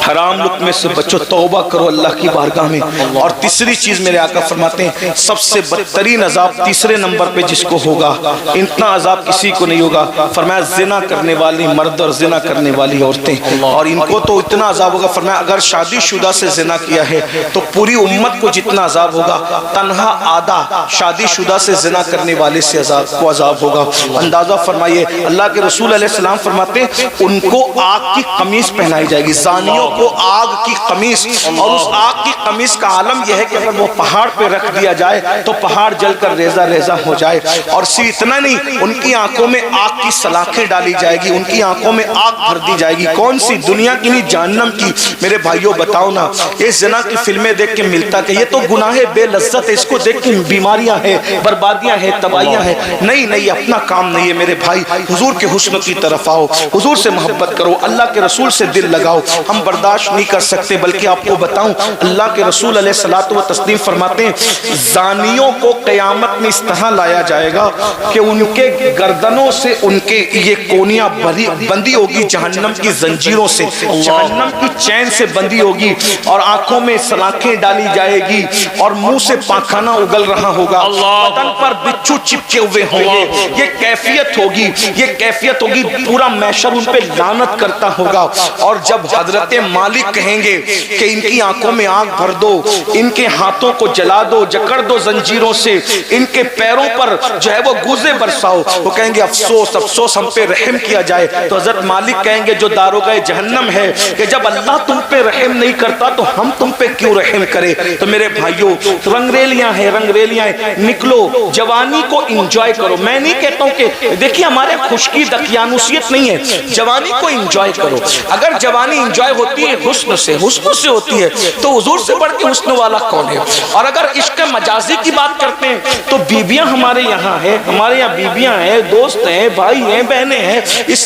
حرام لقمے سے بچو، توبہ کرو اللہ کی بارگاہ میں۔ اور تیسری چیز میرے آقا فرماتے ہیں سب سے بدترین عذاب تیسرے نمبر پہ جس کو ہوگا، اتنا عذاب کسی کو نہیں ہوگا، فرمایا زنا کرنے والی مرد اور زنا کرنے والی عورتیں، اور ان کو تو اتنا عذاب ہوگا۔ فرمایا اگر شادی شدہ سے زنا کیا ہے تو پوری امت کو جتنا عذاب ہوگا، تنہا آدھا شادی شدہ سے زنا کرنے والے سے عذاب ہوگا۔ اندازہ فرمائیے، اللہ کے رسول علیہ السلام فرماتے ہیں ان کو آگ کی قمیص پہنائی جائے گی، زانیوں کو آگ کی قمیص، اور اس آگ کی قمیص کا عالم یہ ہے کہ اگر وہ پہاڑ پہ رکھ دیا جائے تو پہاڑ جل کر ریزہ ریزہ ہو جائے۔ اور صرف اتنا نہیں، ان کی آنکھوں میں آگ کی سلاخیں ڈالی جائے گی، ان کی آنکھوں میں آگ بھر دی جائے گی۔ کون سی؟ دنیا کی نہیں، جہنم کی۔ میرے بھائیوں بتاؤ نا، یہ زنا کی فلمیں دیکھ کے ملتا کہ یہ تو گناہ بے لذت ہے، اس کو دیکھ کے بیماریاں ہیں، بربادیاں ہیں، تباہیاں ہیں۔ نہیں نہیں، اپنا کام نہیں ہے میرے بھائی، حضور کے حسن کی طرف آؤ، حضور سے محبت کرو، اللہ کے رسول سے دل لگاؤ۔ ہم برداشت نہیں کر سکتے، بلکہ آپ کو بتاؤں اللہ کے رسول علیہ الصلوۃ والتسلیم فرماتے ہیں زانیوں کو قیامت میں اس طرح لایا جائے گا کہ ان کے گردنوں سے ان کے یہ کونیاں بندی ہوگی جہنم کی زنجیروں سے، جہنم کی چین سے بندی ہوگی، اور آنکھوں میں سلاخیں ڈالی جائے گی، اور منہ سے پاخانہ اگل رہا ہوگا، بدن پر بچھو چپکے ہوئے ہوں گے۔ یہ کیفیت ہوگی، یہ کیفیت ہوگی، پورا محشر ان پہ لعنت کرتا ہوگا۔ اور جب حضرت مالک کہیں گے کہ ان کی آنکھوں میں آگ بھر دو، ان کے ہاتھوں کو جلا دو، جکڑ دو زنجیروں سے، ان کے پیروں پر جو ہے وہ گوزے برساؤ، وہ کہیں گے افسوس افسوس ہم پہ رحم کیا جائے۔ تو حضرت مالک کہیں گے جو داروغہ جہنم ہے کہ جب اللہ تم پہ رحم نہیں کرتا تو ہم تم پہ کیوں رحم کرے؟ تو میرے بھائیوں رنگریلیاں ہیں، رنگریلیاں ہیں، نکلو جوانی کو انجوائے کرو۔ میں نہیں کہتا ہوں کہ دیکھیے ہمارے خشکی دقیانوسیت نہیں ہے، جوانی کو انجوائے کرو۔ اگر جوانی انجوائے ہوتی ہے حسن سے ہوتی ہے تو حضور سے بڑھ کے حسن والا کون ہے؟ اور اگر عشق مجازی کی بات کرتے ہیں تو بیویاں ہمارے یہاں ہیں، ہمارے یہاں بیویاں ہیں، دوست ہیں، بھائی ہیں، بہنیں ہیں،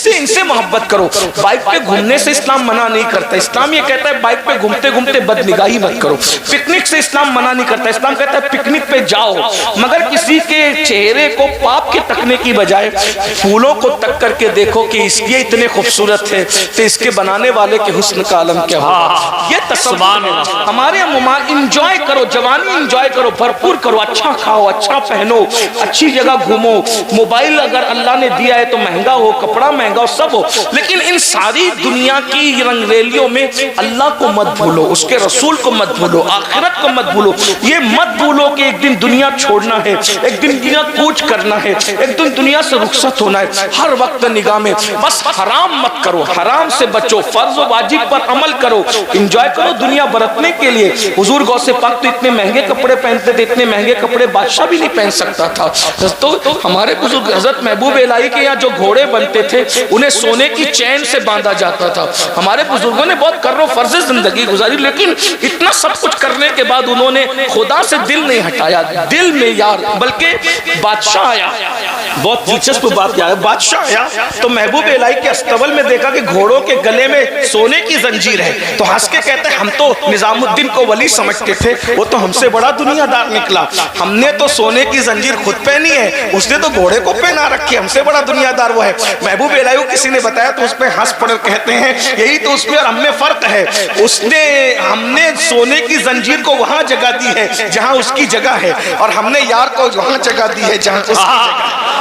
ان سے محبت کرو۔ بائک پہ گھومنے سے اسلام منع نہیں کرتا، اسلام یہ کہتا ہے بائک پہ گھومتے گھومتے بد نگاہی مت کرو۔ پکنک سے اسلام منع نہیں کرتا، اسلام کہتا ہے پکنک پہ جاؤ، مگر کسی کے چہرے کو پاپ کے تکنے کی بجائے پھولوں کو تک کر کے دیکھو کہ اس لیے اتنے خوبصورت ہے تو اس کے بنانے والے کے حسن کا عالم کیا ہوگا۔ یہ تصور ہمارے انجوائے کرو، جوانی انجوائے کرو، بھرپور کرو، اچھا کھاؤ، اچھا پہنو، اچھی جگہ گھومو۔ موبائل اگر اللہ نے دیا ہے تو مہنگا ہو، کپڑا مہنگا ہو، سب ہو، لیکن ان ساری دنیا کی رنگریلیوں میں اللہ کو مت بھولو، اس کے رسول کو مت بھولو، آخرت کو مت بھولو۔ یہ مت بھولو کہ ایک دن دنیا چھوڑنا ہے، ایک دن دنیا کوچ کرنا ہے، ایک دن دنیا سے رخصت ہونا ہے۔ ہر وقت نگاہ میں بس حرام مت کرو، حرام سے بچو، فرض و واجب پر عمل کرو، انجوائے کرو دنیا برتنے کے لیے۔ حضور غوث پاک تو اتنے مہنگے کپڑے پہنتے تھے، اتنے مہنگے کپڑے بادشاہ بھی نہیں پہن سکتا تھا۔ تو ہمارے بزرگ حضرت محبوب الہی کے یہاں جو گھوڑے بنتے تھے انہیں سونے کی چین سے باندھا جاتا تھا. ہمارے بزرگوں نے بہت کر و فرض زندگی گزاری، لیکن اتنا سب کچھ کرنے کے بعد انہوں نے خدا سے دل نہیں ہٹایا. دل میں یار، بلکہ بادشاہ آیا، بہت دلچسپ بات ہے، بادشاہ آیا تو محبوب الہی کے استبل میں دیکھا کہ گھوڑوں کے گلے میں سونے کی زنجیر ہے، تو ہنس کے کہتے ہیں ہم تو نظام الدین کو ولی سمجھتے تھے، وہ تو ہم سے بڑا دنیا دار نکلا. ہم نے تو سونے کی زنجیر خود پہنی ہے، اس نے تو گھوڑے کو پہنا رکھی، ہم سے بڑا دنیا دار وہ ہے. محبوب الہی کو کسی نے بتایا تو اس پہ ہنس پڑ کہتے ہیں یہی تو اس میں اور ہم میں فرق ہے. ہم نے سونے کی زنجیر کو وہاں جگہ دی ہے جہاں اس کی جگہ ہے، اور ہم نے یار کو وہاں جگہ دی ہے جہاں اس کی جگہ ہے.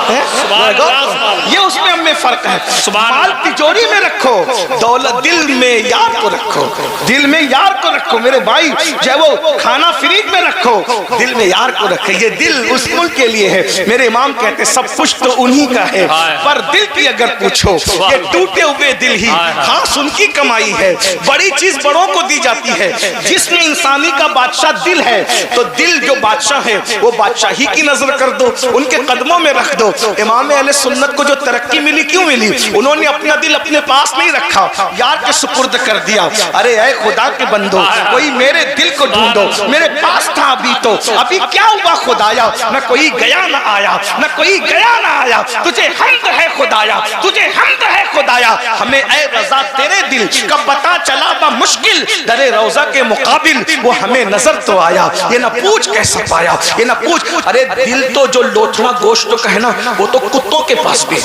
یہ اس میں ہم میں فرق ہے. مال تجوری میں رکھو، دولت دل میں یار کو رکھو، دل میں یار کو رکھو. میرے بھائی جو ہے وہ کھانا فریج میں رکھو، دل میں یار کو رکھو. یہ دل اس ملک کے لیے ہے. میرے امام کہتے ہیں سب کچھ تو انہی کا ہے، پر دل کی اگر پوچھو یہ ٹوٹے ہوئے دل ہی خاص ان کی کمائی ہے. بڑی چیز بڑوں کو دی جاتی ہے. جس میں انسانی کا بادشاہ دل ہے، تو دل جو بادشاہ ہے وہ بادشاہی کی نظر کر دو، ان کے قدموں میں رکھ دو. امام اہل سنت کو جو ترقی ملی کیوں ملی؟ انہوں نے اپنا دل اپنے پاس نہیں رکھا، یار کے سپرد کر دیا. ارے اے خدا کے بندو، کوئی میرے دل کو ڈھونڈو، میرے پاس تھا ابھی تو، ابھی کیا ہوا خدایا؟ نہ کوئی گیا نہ آیا، نہ کوئی گیا نہ آیا. تجھے حمد ہے خدایا، تجھے حمد ہے خدایا. ہمیں اے رضا تیرے دل کا پتا چلا با مشکل، در روضہ کے مقابل وہ ہمیں نظر تو آیا. یہ نہ پوچھ کیسا پایا، یہ نہ پوچھ. ارے دل تو جو لوتھڑا گوشت تو کہنا، وہ تو کتوں کے پاس بھی،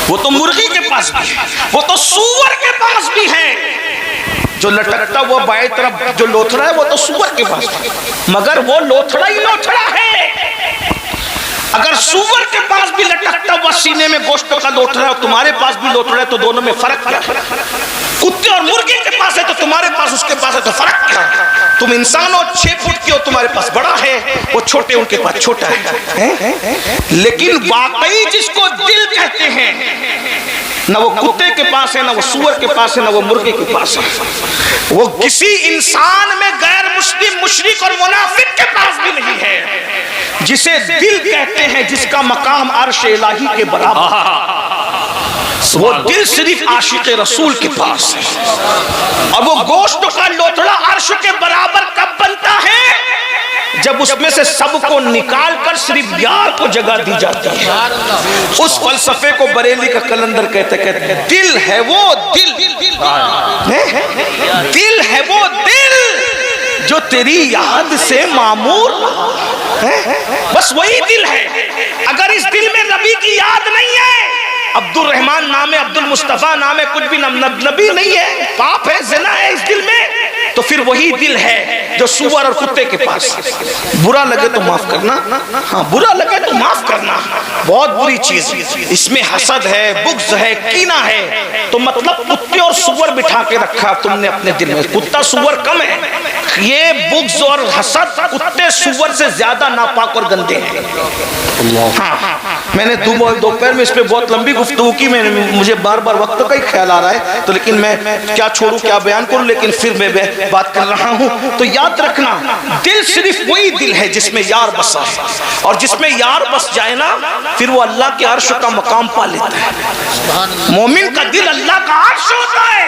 وہ تو مرغی کے پاس بھی، وہ تو سور کے پاس بھی ہے. جو لٹکتا ہوا بائیں طرف جو لوتھڑا ہے وہ تو سور کے پاس ہے، مگر وہ لوتھڑا ہی لوتھڑا ہے. اگر سور کے پاس بھی لٹکتا ہوا سینے میں گوشت کا لوتھڑا ہے اور تمہارے پاس بھی لوتھڑا ہے، تو دونوں میں فرق کیا ہے؟ کتے اور مرغی کے پاس ہے تو تمہارے پاس اس کے پاس ہے تو فرق کیا ہے؟ تم انسان ہو 6 فٹ کی ہو، تمہارے پاس بڑا ہے، وہ چھوٹے ان کے پاس چھوٹا ہے. لیکن واقعی جس کو دل کہتے ہیں، نہ وہ کتے کے پاس ہے، نہ وہ سور کے پاس ہے، نہ وہ مرغے کے پاس ہے. وہ کسی انسان میں غیر مسلم، مشرک اور منافق کے پاس بھی نہیں ہے. جسے دل کہتے ہیں، جس کا مقام عرش الہی کے برابر، وہ دل صرف عاشق رسول کے پاس ہے. اور وہ گوشت کا لوتھڑا عرش کے برابر کب بنتا ہے؟ جب اس میں سے سب کو نکال کر صرف یار کو جگہ دی جاتی ہے. اس فلسفے کو بریلی کا کلندر کہتے ہیں دل ہے وہ دل، دل ہے وہ دل جو تیری یاد سے معمور، بس وہی دل ہے. اگر اس دل میں نبی کی یاد نہیں ہے، عبد الرحمن نام ہے، عبد المصطفیٰ نام ہے، کچھ بھی نبی نہیں ہے، پاپ ہے، زنا ہے اس دل میں، تو پھر وہی دل ہے جو سور اور کتے کے پاس. برا لگے تو معاف کرنا، ہاں برا لگے تو معاف کرنا، بہت بری چیز. اس میں حسد ہے، بغض ہے، کینہ ہے، تو مطلب کتے اور سور بٹھا کے رکھا تم نے اپنے دل میں. کتا سور کم ہے، یہ بغض اور حسد کتے سور سے زیادہ ناپاک اور گندے ہیں. میں نے دوپہر میں اس پہ بہت لمبی گفتگو کی، مجھے بار بار وقت کا ہی خیال آ رہا ہے، تو لیکن میں کیا چھوڑوں کیا بیان کروں، لیکن پھر میں بات کر رہا ہوں. تو یاد رکھنا دل صرف وہی دل ہے جس میں یار بسا ہے، اور جس میں یار بس جائے نا پھر وہ اللہ کے عرش کا مقام پا لیتا ہے. مومن کا دل اللہ کا عرش ہوتا ہے.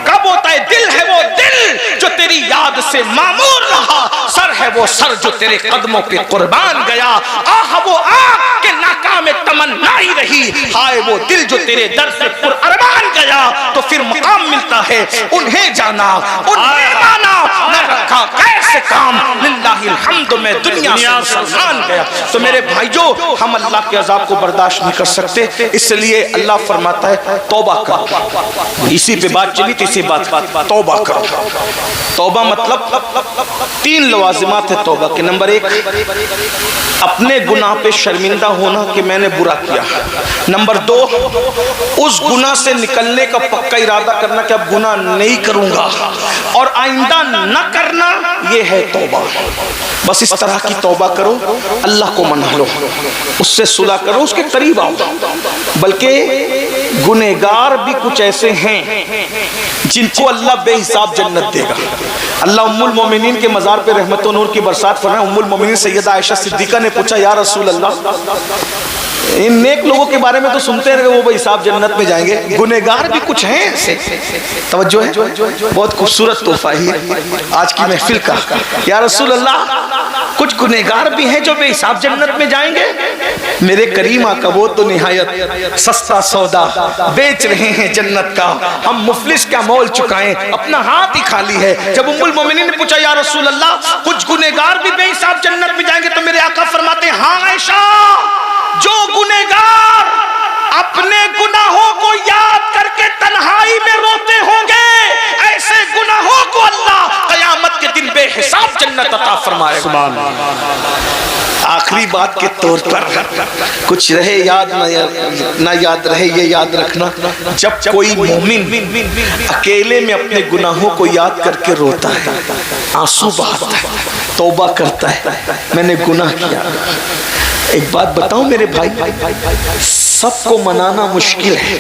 کب ہوتا ہے؟ دل ہے وہ دل جو تیری یاد سے معمور رہا، سر ہے وہ سر جو تیرے قدموں پہ قربان گیا، آہ وہ آہ کہ ناکام تمنا ہی رہی، ہائے وہ دل جو تیرے در سے پر ارمان گیا. تو پھر مقام ملتا ہے انہیں جانا، انہیں مانا، نہ رکھا کیسے کام، للہ الحمد میں دنیا سے مسلمان گیا. تو میرے بھائیو، ہم اللہ کے عذاب کو برداشت نہیں کر سکتے، اس لیے اللہ فرماتا ہے توبہ کرو. اسی پہ بات چلی تھی، اسی بات توبہ کرو. توبہ مطلب 3 لوازمات ہے توبہ کے. نمبر 1 اپنے گناہ پہ شرمندہ ہونا کہ میں نے برا کیا. نمبر 2 اس گناہ سے نکلنے کا پکا ارادہ کرنا کہ اب گناہ نہیں کروں گا اور آئندہ نہ کرنا، یہ ہے توبہ. بس اس طرح کی توبہ کرو، اللہ کو منا لو، اس سے صلح کرو، اس کے قریب آؤ. بلکہ گنہگار بھی کچھ ایسے ہیں جن کو اللہ بے حساب جنت دے گا. اللہ ام المومنین کے مزار پہ رحمت و نور کی برسات فرمائے. ام المومنین سیدہ عائشہ صدیقہ نے پوچھا یا رسول اللہ ان نیک لوگوں کے بارے میں تو سنتے ہیں کہ وہ بھائی صاحب جنت میں جائیں گے، گنہگار بھی کچھ ہیں ایسے. توجہ ہے، بہت خوبصورت تحفہ ہے آج کی محفل کا. یا رسول اللہ کچھ گنہگار بھی ہیں جو بے حساب جنت میں جائیں گے. میرے کریم آقا وہ تو نہایت سستا سودا بیچ رہے ہیں جنت کا. ہم مفلس کا مول چکائیں، اپنا ہاتھ ہی خالی ہے. جب ام المومنین نے پوچھا یا رسول اللہ کچھ گنہگار بھی بے حساب جنت میں جائیں گے، تو میرے آقا فرماتے ہیں ہاں عائشہ، جو گنہگار اپنے گناہوں کو یاد کر کے تنہائی میں روتے ہوں گے، ایسے گناہوں کو اللہ قیامت کے دن بے حساب جنت عطا فرمائے گا. آخری بات کے طور پر کچھ رہے یاد نہ یاد رہے یہ یاد رکھنا، جب کوئی مومن اکیلے میں اپنے گناہوں کو یاد کر کے روتا ہے، آنسو بہاتا ہے، توبہ کرتا ہے میں نے گناہ کیا. ایک بات بتاؤں میرے بھائی، سب کو منانا مشکل ہے،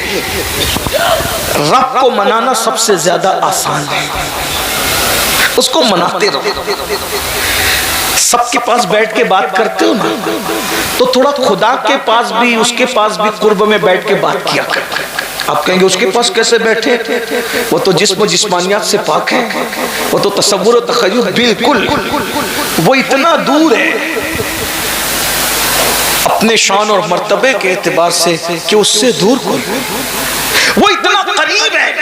رب کو منانا سب سے زیادہ آسان ہے. اس کو مناتے رہو. سب کے پاس بیٹھ کے بات کرتے ہو نا، تو تھوڑا خدا کے پاس بھی، اس کے پاس بھی قرب میں بیٹھ کے بات کیا کرتے. آپ کہیں گے اس کے پاس کیسے بیٹھے؟ وہ تو جسم و جسمانیات سے پاک ہے، وہ تو تصور و تخیل بالکل، وہ اتنا دور ہے اپنے شان اور مرتبے کے اعتبار سے کہ اس سے دور کوئی، وہ اتنا قریب ہے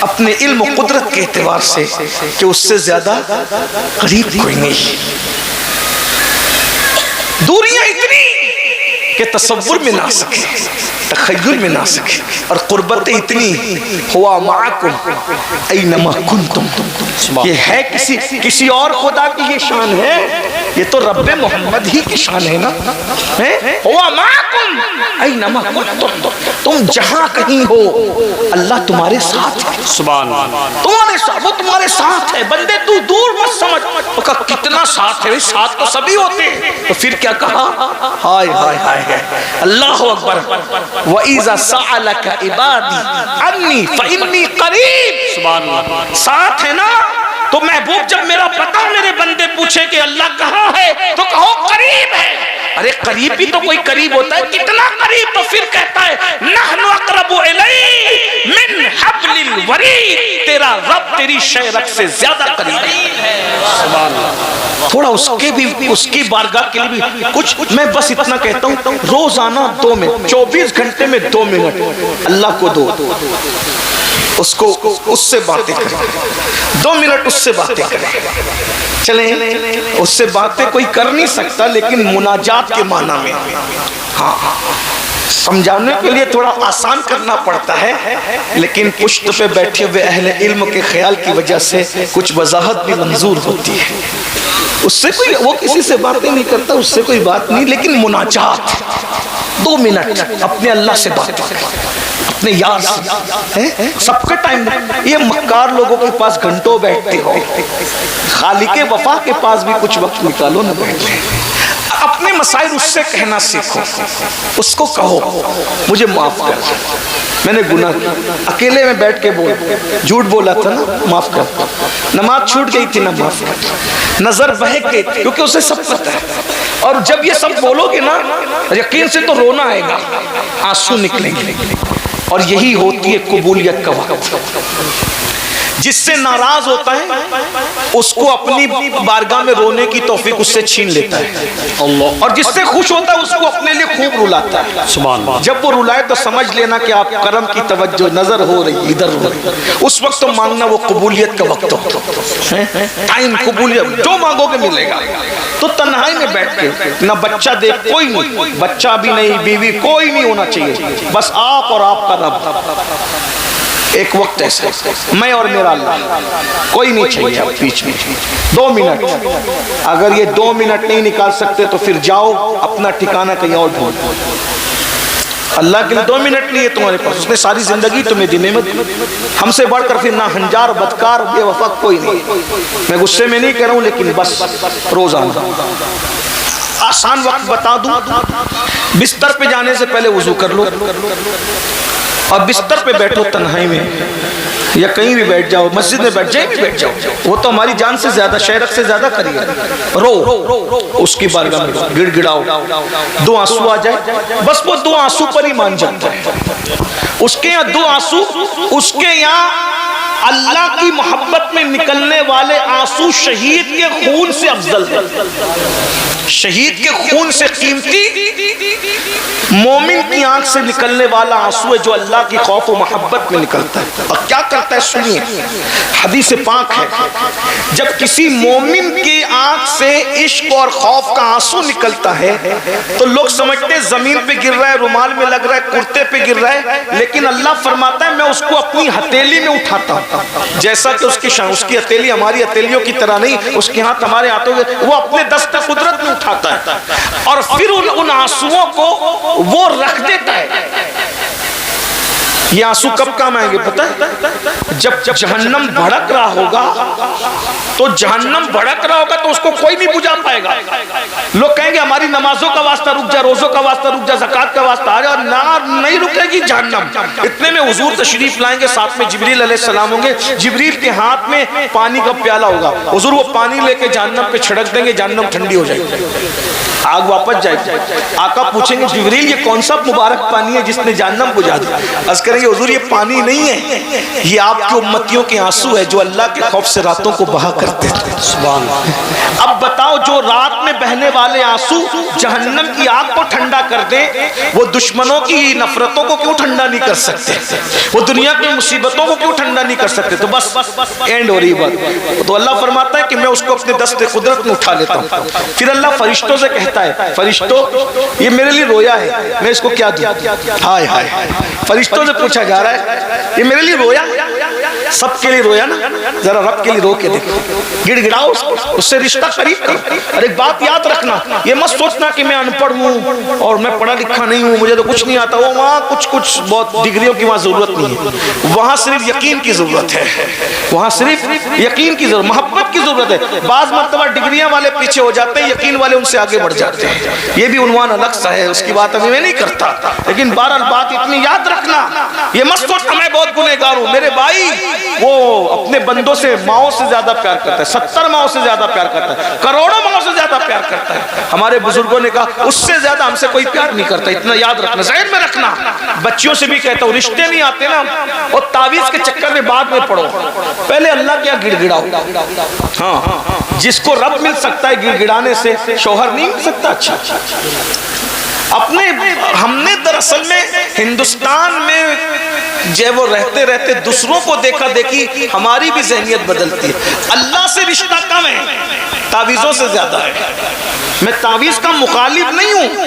اپنے علم و قدرت کے اعتبار سے کہ اس سے زیادہ قریب کوئی نہیں. دوریاں اتنی کہ تصور میں نہ سکے، تخیل میں نہ سکے، اور قربت اتنی ہوا معکم اینما کنتم. یہ ہے کسی اور خدا کی یہ شان ہے؟ یہ تو رب محمد ہی کی شان ہے نا. ہوا معکم اینما کنتم، تم جہاں کہیں ہو اللہ تمہارے ساتھ ہے. سبحان اللہ. تمہارے ساتھ، وہ تمہارے ساتھ ہے. بندے تو دور مت سمجھ. وہ کہا کتنا ساتھ ہے؟ ساتھ تو سبھی ہوتے ہیں. تو پھر کیا کہا؟ ہائے ہائے ہائے اللہ اکبر. وَإِذَا سَأَلَكَ عِبَادِي عَنِّي فَإِنِّي قَرِيب. سبحان اللہ. ساتھ ہے نا. تو محبوب جب میرا پتہ میرے بندے پوچھے کہ اللہ کہاں ہے تو کہو قریب ہے. ارے قریب بھی تو کوئی قریب ہوتا ہے. کتنا قریب؟ تو پھر کہتا ہے نحن اقرب الیہ من حبل الورید. تیرا رب تیری شہرک سے زیادہ قریب ہے. سبحان اللہ. تھوڑا اس کے بھی، اس کی بارگاہ کے لیے بھی کچھ. میں بس اتنا کہتا ہوں، روزانہ 2 منٹ، 24 گھنٹے میں 2 منٹ اللہ کو دو. اس کو اس سے باتیں کریں، 2 منٹ اس سے باتیں کریں. چلیں اس سے باتیں کوئی کر نہیں سکتا، لیکن مناجات کے معنی میں ہاں سمجھانے کے لیے تھوڑا آسان کرنا پڑتا ہے، لیکن پشت پہ بیٹھے ہوئے اہل علم کے خیال کی وجہ سے کچھ وضاحت بھی منظور ہوتی ہے. اس سے کوئی، وہ کسی سے باتیں نہیں کرتا، اس سے کوئی بات نہیں، لیکن مناجات 2 منٹ اپنے اللہ سے بات کریں، اپنے یار سے. سب کا ٹائم یہ مکار لوگوں کے پاس گھنٹوں بیٹھتے ہو. خالق وفا کے پاس بھی کچھ وقت نکالو نہ بیٹھے. اپنے مسائل اس سے کہنا سیکھو. اس کو کہو مجھے معاف کر، میں نے گناہ کیا، اکیلے میں بیٹھ کے جھوٹ بولا تھا نا، معاف کر. نماز چھوٹ گئی تھی نا، معاف کر. نظر بہک گئی تھی، کیونکہ اسے سب پتہ ہے. اور جب یہ سب بولو گے نا، یقین سے تو رونا آئے گا، آنسو نکلیں گے. اور یہی ہوتی ہے قبولیت کا وقت. جس سے ناراض ہوتا ہے اس کو اپنی بارگاہ میں رونے کی توفیق اس سے چھین لیتا ہے اللہ. اور جس سے خوش ہوتا ہے اس کو اپنے لیے خوب رلاتا ہے. سبحان اللہ. جب وہ رلائے تو سمجھ لینا کہ آپ کرم کی توجہ نظر ہو رہی، ادھر ہو رہی. اس وقت تو مانگنا وہ قبولیت کا وقت ہو. ٹائم قبولیت جو مانگو گے ملے گا. تو تنہائی میں بیٹھ کے نہ بچہ دیکھ، کوئی نہیں، بچہ بھی نہیں، بیوی کوئی نہیں ہونا چاہیے، بس آپ اور آپ کا رب. ایک وقت ایسا میں اور میرا اللہ، کوئی نہیں چاہیے آپ بیچ میں. 2 منٹ. اگر یہ 2 منٹ نہیں نکال سکتے تو پھر جاؤ اپنا ٹھکانہ کہیں اور ڈھونڈو. اللہ کے لیے 2 منٹ نہیں ہے تمہارے پاس. اس نے ساری زندگی تمہیں دی نعمت. ہم سے بڑھ کر پھر نہ ہنجار بدکار بے وفا کوئی نہیں. میں غصے میں نہیں کہہ رہا ہوں، لیکن بس روزانہ آسان وقت بتا دوں. بستر پہ جانے سے پہلے وضو کر لو. اور بستر پہ بیٹھو تنہائی میں یا کہیں بھی بیٹھ جاؤ، مسجد میں بیٹھ جائیں بھی بیٹھ جاؤ، وہ تو ہماری جان سے زیادہ، شہرت سے زیادہ قریب ہے، رو اس کی بارگاہ میں گڑ گڑاؤ، دو آنسو آ جائے، بس وہ دو آنسو پر ہی مان جاتا ہے۔ اس کے یہاں دو آنسو، اس کے یہاں اللہ کی محبت میں نکلنے والے آنسو شہید کے خون سے افضل ہے، شہید کے خون سے قیمتی مومن کی آنکھ سے نکلنے والا آنسو ہے جو اللہ کی خوف و محبت میں نکلتا ہے۔ اور کیا کرتا ہے سنیے، حدیث پاک ہے، جب کسی مومن کی آنکھ سے عشق اور خوف کا آنسو نکلتا ہے تو لوگ سمجھتے ہیں زمین پہ گر رہا ہے، رومال میں لگ رہا ہے، کرتے پہ گر رہا ہے، لیکن اللہ فرماتا ہے میں اس کو اپنی ہتھیلی میں اٹھاتا ہوں، جیسا کہ اس کی ہتھیلی ہماری ہتھیلیوں کی طرح نہیں، اس کے ہاتھ ہمارے ہاتھوں کے، وہ اپنے دست قدرت میں اٹھاتا ہے اور پھر ان آنسوؤں کو وہ رکھ دیتا ہے۔ یہ آنسو کب کام آئیں گے پتہ ہے؟ جب جہنم بھڑک رہا ہوگا تو جہنم بھڑک رہا ہوگا تو اس کو کوئی نہیں بجھا پائے گا۔ لوگ کہیں گے ہماری نمازوں کا واسطہ رک جا، روزوں کا واسطہ رک جا، زکوٰۃ کا واسطہ آ جا، نہیں رکے گی جہنم۔ اتنے میں حضور تشریف لائیں گے، ساتھ میں جبریل علیہ السلام ہوں گے، جبریل کے ہاتھ میں پانی کا پیالہ ہوگا، حضور وہ پانی لے کے جہنم پہ چھڑک دیں گے، جہنم ٹھنڈی ہو جائے گی، آگ واپس جائے گی۔ آقا پوچھیں گے جبریل یہ کون سا مبارک پانی ہے جس نے جہنم بجھا دیا؟ عرض کریں گے حضور یہ پانی نہیں ہے، یہ آپ کی امتیوں کے آنسو ہے جو اللہ کے خوف سے راتوں کو بہا کرتے تھے۔ سبحان اللہ۔ اب بتاؤ جو رات میں بہنے والے آنسو جہنم کی آگ کو ٹھنڈا کر دیں، وہ دشمنوں کی نفرتوں کو کیوں ٹھنڈا نہیں کر سکتے؟ وہ دنیا کی مصیبتوں کو کیوں ٹھنڈا نہیں کر سکتے؟ تو بس اینڈ ہو رہی بات۔ تو اللہ فرماتا ہے کہ میں اس کو اپنے دست قدرت میں اٹھا لیتا ہوں۔ پھر اللہ فرشتوں سے کہتا ہے فرشتوں یہ میرے لیے رویا ہے، میں اس کو کیا دوں؟ ہائے ہائے، فرشتوں سے پوچھا جا رہا ہے یہ میرے لیے رویا، سب کے لیے رویا نا، ذرا رب کے لیے رو کے دیکھو، گڑ گڑاؤ اس سے رشتہ قریب کرو۔ اور ایک بات یاد رکھنا، یہ مت سوچنا کہ میں ان پڑھ ہوں اور میں پڑھا لکھا نہیں ہوں، مجھے تو کچھ نہیں آتا، وہ وہاں کچھ بہت ڈگریوں کی وہاں ضرورت نہیں ہے، وہاں صرف یقین کی ضرورت ہے، وہاں صرف یقین کی ضرورت، محبت کی ضرورت ہے۔ بعض مرتبہ ڈگریاں والے پیچھے ہو جاتے ہیں، یقین والے ان سے آگے بڑھ جاتے ہیں، یہ بھی عنوان الگ سا ہے، اس کی بات ابھی میں نہیں کرتا، لیکن بہرحال بات اتنی یاد رکھنا، یہ مت سوچنا میں بہت گنہگار ہوں۔ میرے بھائی وہ اپنے بندوں سے ماؤں سے زیادہ پیار کرتا ہے، 70 ماؤں سے زیادہ پیار کرتا ہے، کروڑوں ماؤں سے زیادہ پیار کرتا ہے۔ ہمارے بزرگوں نے کہا اس سے زیادہ ہم سے کوئی پیار نہیں کرتا، اتنا یاد رکھنا، ذہن میں رکھنا۔ بچیوں سے بھی کہتا ہوں رشتے نہیں آتے نا اور تعویذ کے چکر میں بعد میں پڑھو، پہلے اللہ کیا گڑ گڑاؤ۔ ہاں جس کو رب مل سکتا ہے گڑ گڑانے سے، شوہر نہیں مل سکتا۔ اچھا ہم نے دراصل میں ہندوستان میں جب وہ رہتے رہتے دوسروں کو دیکھا دیکھی ہماری بھی ذہنیت بدلتی ہے۔ اللہ سے رشتہ کم ہے، تعویذوں سے زیادہ ہے۔ میں تعویذ کا مخالف نہیں ہوں،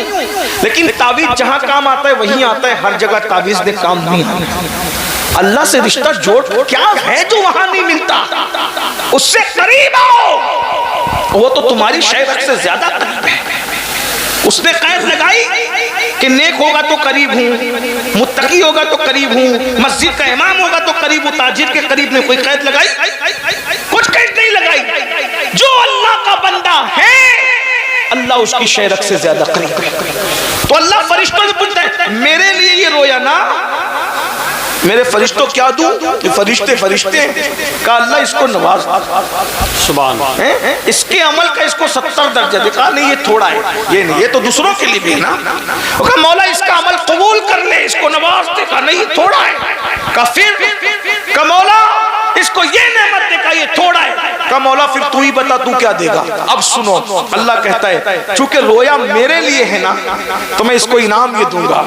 لیکن تعویذ جہاں کام آتا ہے وہیں آتا ہے، ہر جگہ تعویذ نے کام نہیں آتا۔ اللہ سے رشتہ جوڑ، کیا ہے جو وہاں نہیں ملتا؟ اس سے قریب آؤ، وہ تو تمہاری شہرت سے زیادہ قریب ہے۔ اس نے قید لگائی کہ نیک ہوگا تو قریب ہوں، متقی ہوگا تو قریب ہوں، مسجد کا امام ہوگا تو قریب ہوں، تاجر کے قریب میں کوئی قید لگائی؟ کچھ قید نہیں لگائی۔ جو اللہ کا بندہ ہے اللہ اس کی شہرت سے زیادہ قریب ہے۔ تو اللہ فرشتوں سے پوچھتا ہے میرے لیے یہ رویا نا، میرے فرشتوں کیا دوں؟ کہ فرشتے کہا اللہ اس کو نواز، سبحان اللہ، اس کے عمل کا اس کو 70 درجہ دکھا، نہیں یہ تھوڑا ہے، یہ نہیں، یہ تو دوسروں کے لیے بھی ہے نا۔ کہا مولا اس کا عمل قبول کر لے، اس کو نواز دے، کہا نہیں یہ تھوڑا ہے۔ کہا پھر کہا مولا اس کو یہ نعمت دے، کہا یہ تھوڑا ہے۔ کہا مولا پھر تو ہی بتا تو کیا دے گا؟ اب سنو، اللہ کہتا ہے چونکہ رویا میرے لیے ہے نا تو میں اس کو انعام یہ دوں گا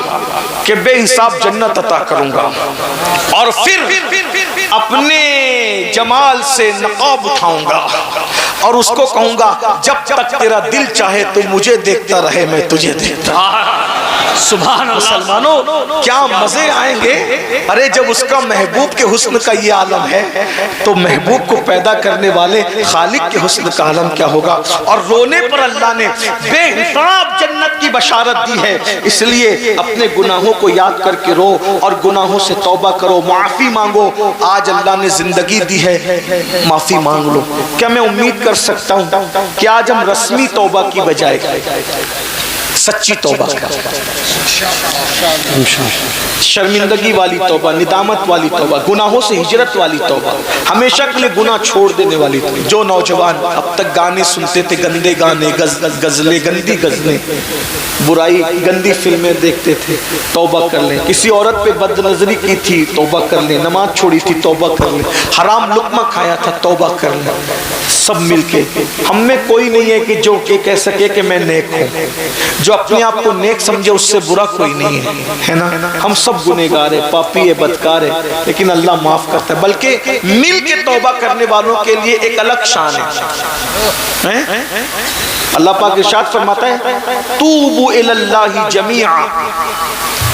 کہ بے حساب جنت عطا کروں گا، اور پھر اپنے جمال سے نقاب اٹھاؤں گا اور اس کو کہوں گا جب تک تیرا دل چاہے تو مجھے دیکھتا رہے میں تجھے دیکھتا رہے۔ سبحان اللہ، مسلمانوں کیا مزے آئیں گے۔ ارے جب اس کا محبوب کے حسن کا یہ عالم ہے تو محبوب کو پیدا کرنے والے خالق کے حسن کا عالم کیا ہوگا۔ اور رونے پر اللہ نے بے حساب جنت کی بشارت دی ہے، اس لیے اپنے گناہوں کو یاد کر کے رو اور گناہوں سے توبہ کرو، معافی مانگو۔ آج اللہ نے زندگی دی ہے، معافی مانگ لو۔ کیا میں امید کر سکتا ہوں کہ آج ہم رسمی توبہ کی بجائے سچی توبہ کریں، شرمندگی والی توبہ، ندامت والی توبہ، گناہوں سے ہجرت والی توبہ، ہمیشہ کے لیے گناہ چھوڑ دینے والی توبہ۔ جو نوجوان اب تک گانے سنتے تھے، گندے گانے، غزلیں، گندی غزلیں، برائی، گندی فلمیں دیکھتے تھے، توبہ کر لیں۔ کسی عورت پہ بد نظری کی تھی، توبہ کر لیں۔ نماز چھوڑی تھی، توبہ کر لیں۔ حرام لقمہ کھایا تھا، توبہ کر لیں۔ سب مل کے، ہم میں کوئی نہیں ہے کہ جو کہ کہہ سکے کہ میں نیک ہوں۔ جو اپنے آپ کو نیک سمجھے اس سے برا کوئی نہیں ہے نا؟ ہم سب گنہگار ہیں، پاپی ہے، بدکار ہے، لیکن اللہ معاف کرتا ہے۔ بلکہ مل کے توبہ کرنے والوں کے لیے ایک الگ شان ہے۔ اللہ پاک ارشاد فرماتا ہے توبوا الی اللہ جمیعا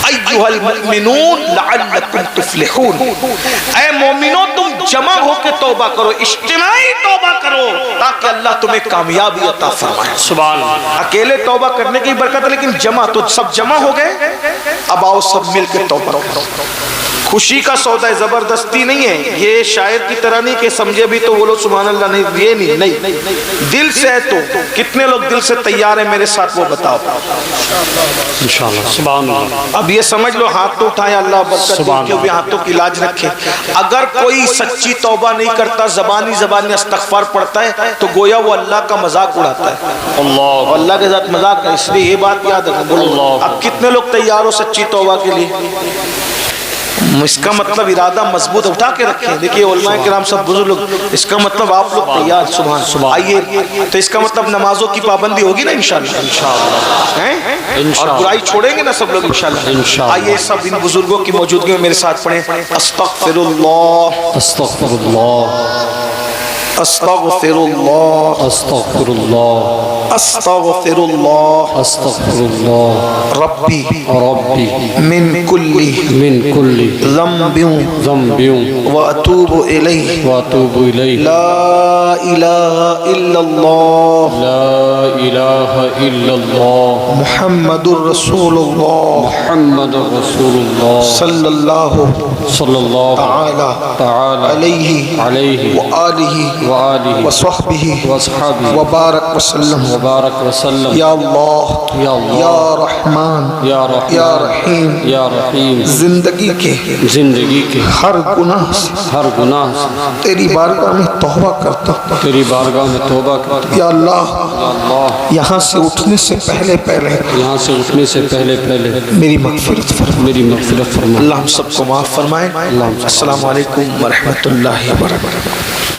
ایھا المؤمنون لعلکم تفلحون، اے مومنوں تم جمع ہو کے توبہ کرو، اجتماعی توبہ کرو تاکہ اللہ تمہیں کامیابی عطا فرمائے۔ سبحان اللہ۔ اکیلے توبہ کرنے کی برکت ہے، لیکن جمع تو سب جمع ہو گئے، اب آؤ سب مل کے توبہ کرو۔ خوشی کا سودا ہے، زبردستی نہیں ہے۔ یہ شاعر کی طرح نہیں کہ سمجھے بھی تو بولو سبحان اللہ، نہیں، یہ نہیں، دل سے ہے۔ تو کتنے لوگ دل سے تیار ہیں میرے ساتھ، وہ بتاؤ انشاءاللہ۔ سبحان اللہ۔ اب یہ سمجھ لو، ہاتھ تو اٹھائے، اللہ برکت دے کہ بھی ہاتھوں کی لاج رکھے۔ اگر کوئی سچی توبہ نہیں کرتا، زبانی استغفار پڑھتا ہے، تو گویا وہ اللہ کا مذاق اڑاتا ہے، اللہ اللہ کے ذات مذاق ہے۔ اس لیے یہ بات یاد رکھو۔ بولو اب کتنے لوگ تیار ہو سچی توبہ کے لیے؟ اس کا مطلب ارادہ مضبوط اٹھا کے رکھیں۔ دیکھیے علماء کرام سب بزرگ لوگ، اس کا مطلب آپ لوگ تیار، سبحان آئیے، تو اس کا مطلب نمازوں کی پابندی ہوگی نا انشاءاللہ، اور برائی چھوڑیں گے نا سب لوگ انشاءاللہ۔ آئیے سب ان بزرگوں کی موجودگی میں میرے ساتھ پڑھیں استغفر اللہ، استغفر اللہ، استغفر اللہ، استغفر اللہ، استغفر اللہ، استغفر اللہ، ربی ربی من کل من ذنب ذنب واتوب الیہ، واتوب الیہ، لا الہ الا اللہ، لا الہ الا اللہ، محمد الرسول اللہ، محمد رسول اللہ، صلی اللہ صلی اللہ تعالی علیہ علیہ وآلہ وآلہ وصحبہ وصحبہ وبارک وسلم۔ وبارک وسلم۔ یا اللہ، یا اللہ، یا رحمان، یا رحمان، یا رحیم، یا رحیم، زندگی کے زندگی کے ہر گناہ سے ہر گناہ سے تیری بارگاہ میں توبہ کرتا ہوں۔ تیری بارگاہ میں توبہ کرتا ہوں۔ یا اللہ، یا اللہ، یہاں سے اٹھنے سے پہلے یہاں سے اٹھنے سے پہلے میری مغفرت فرما، میری مغفرت فرما۔ اللہ ہم سب کو معاف فرمائے۔ السلام علیکم ورحمۃ اللہ وبرکاتہ۔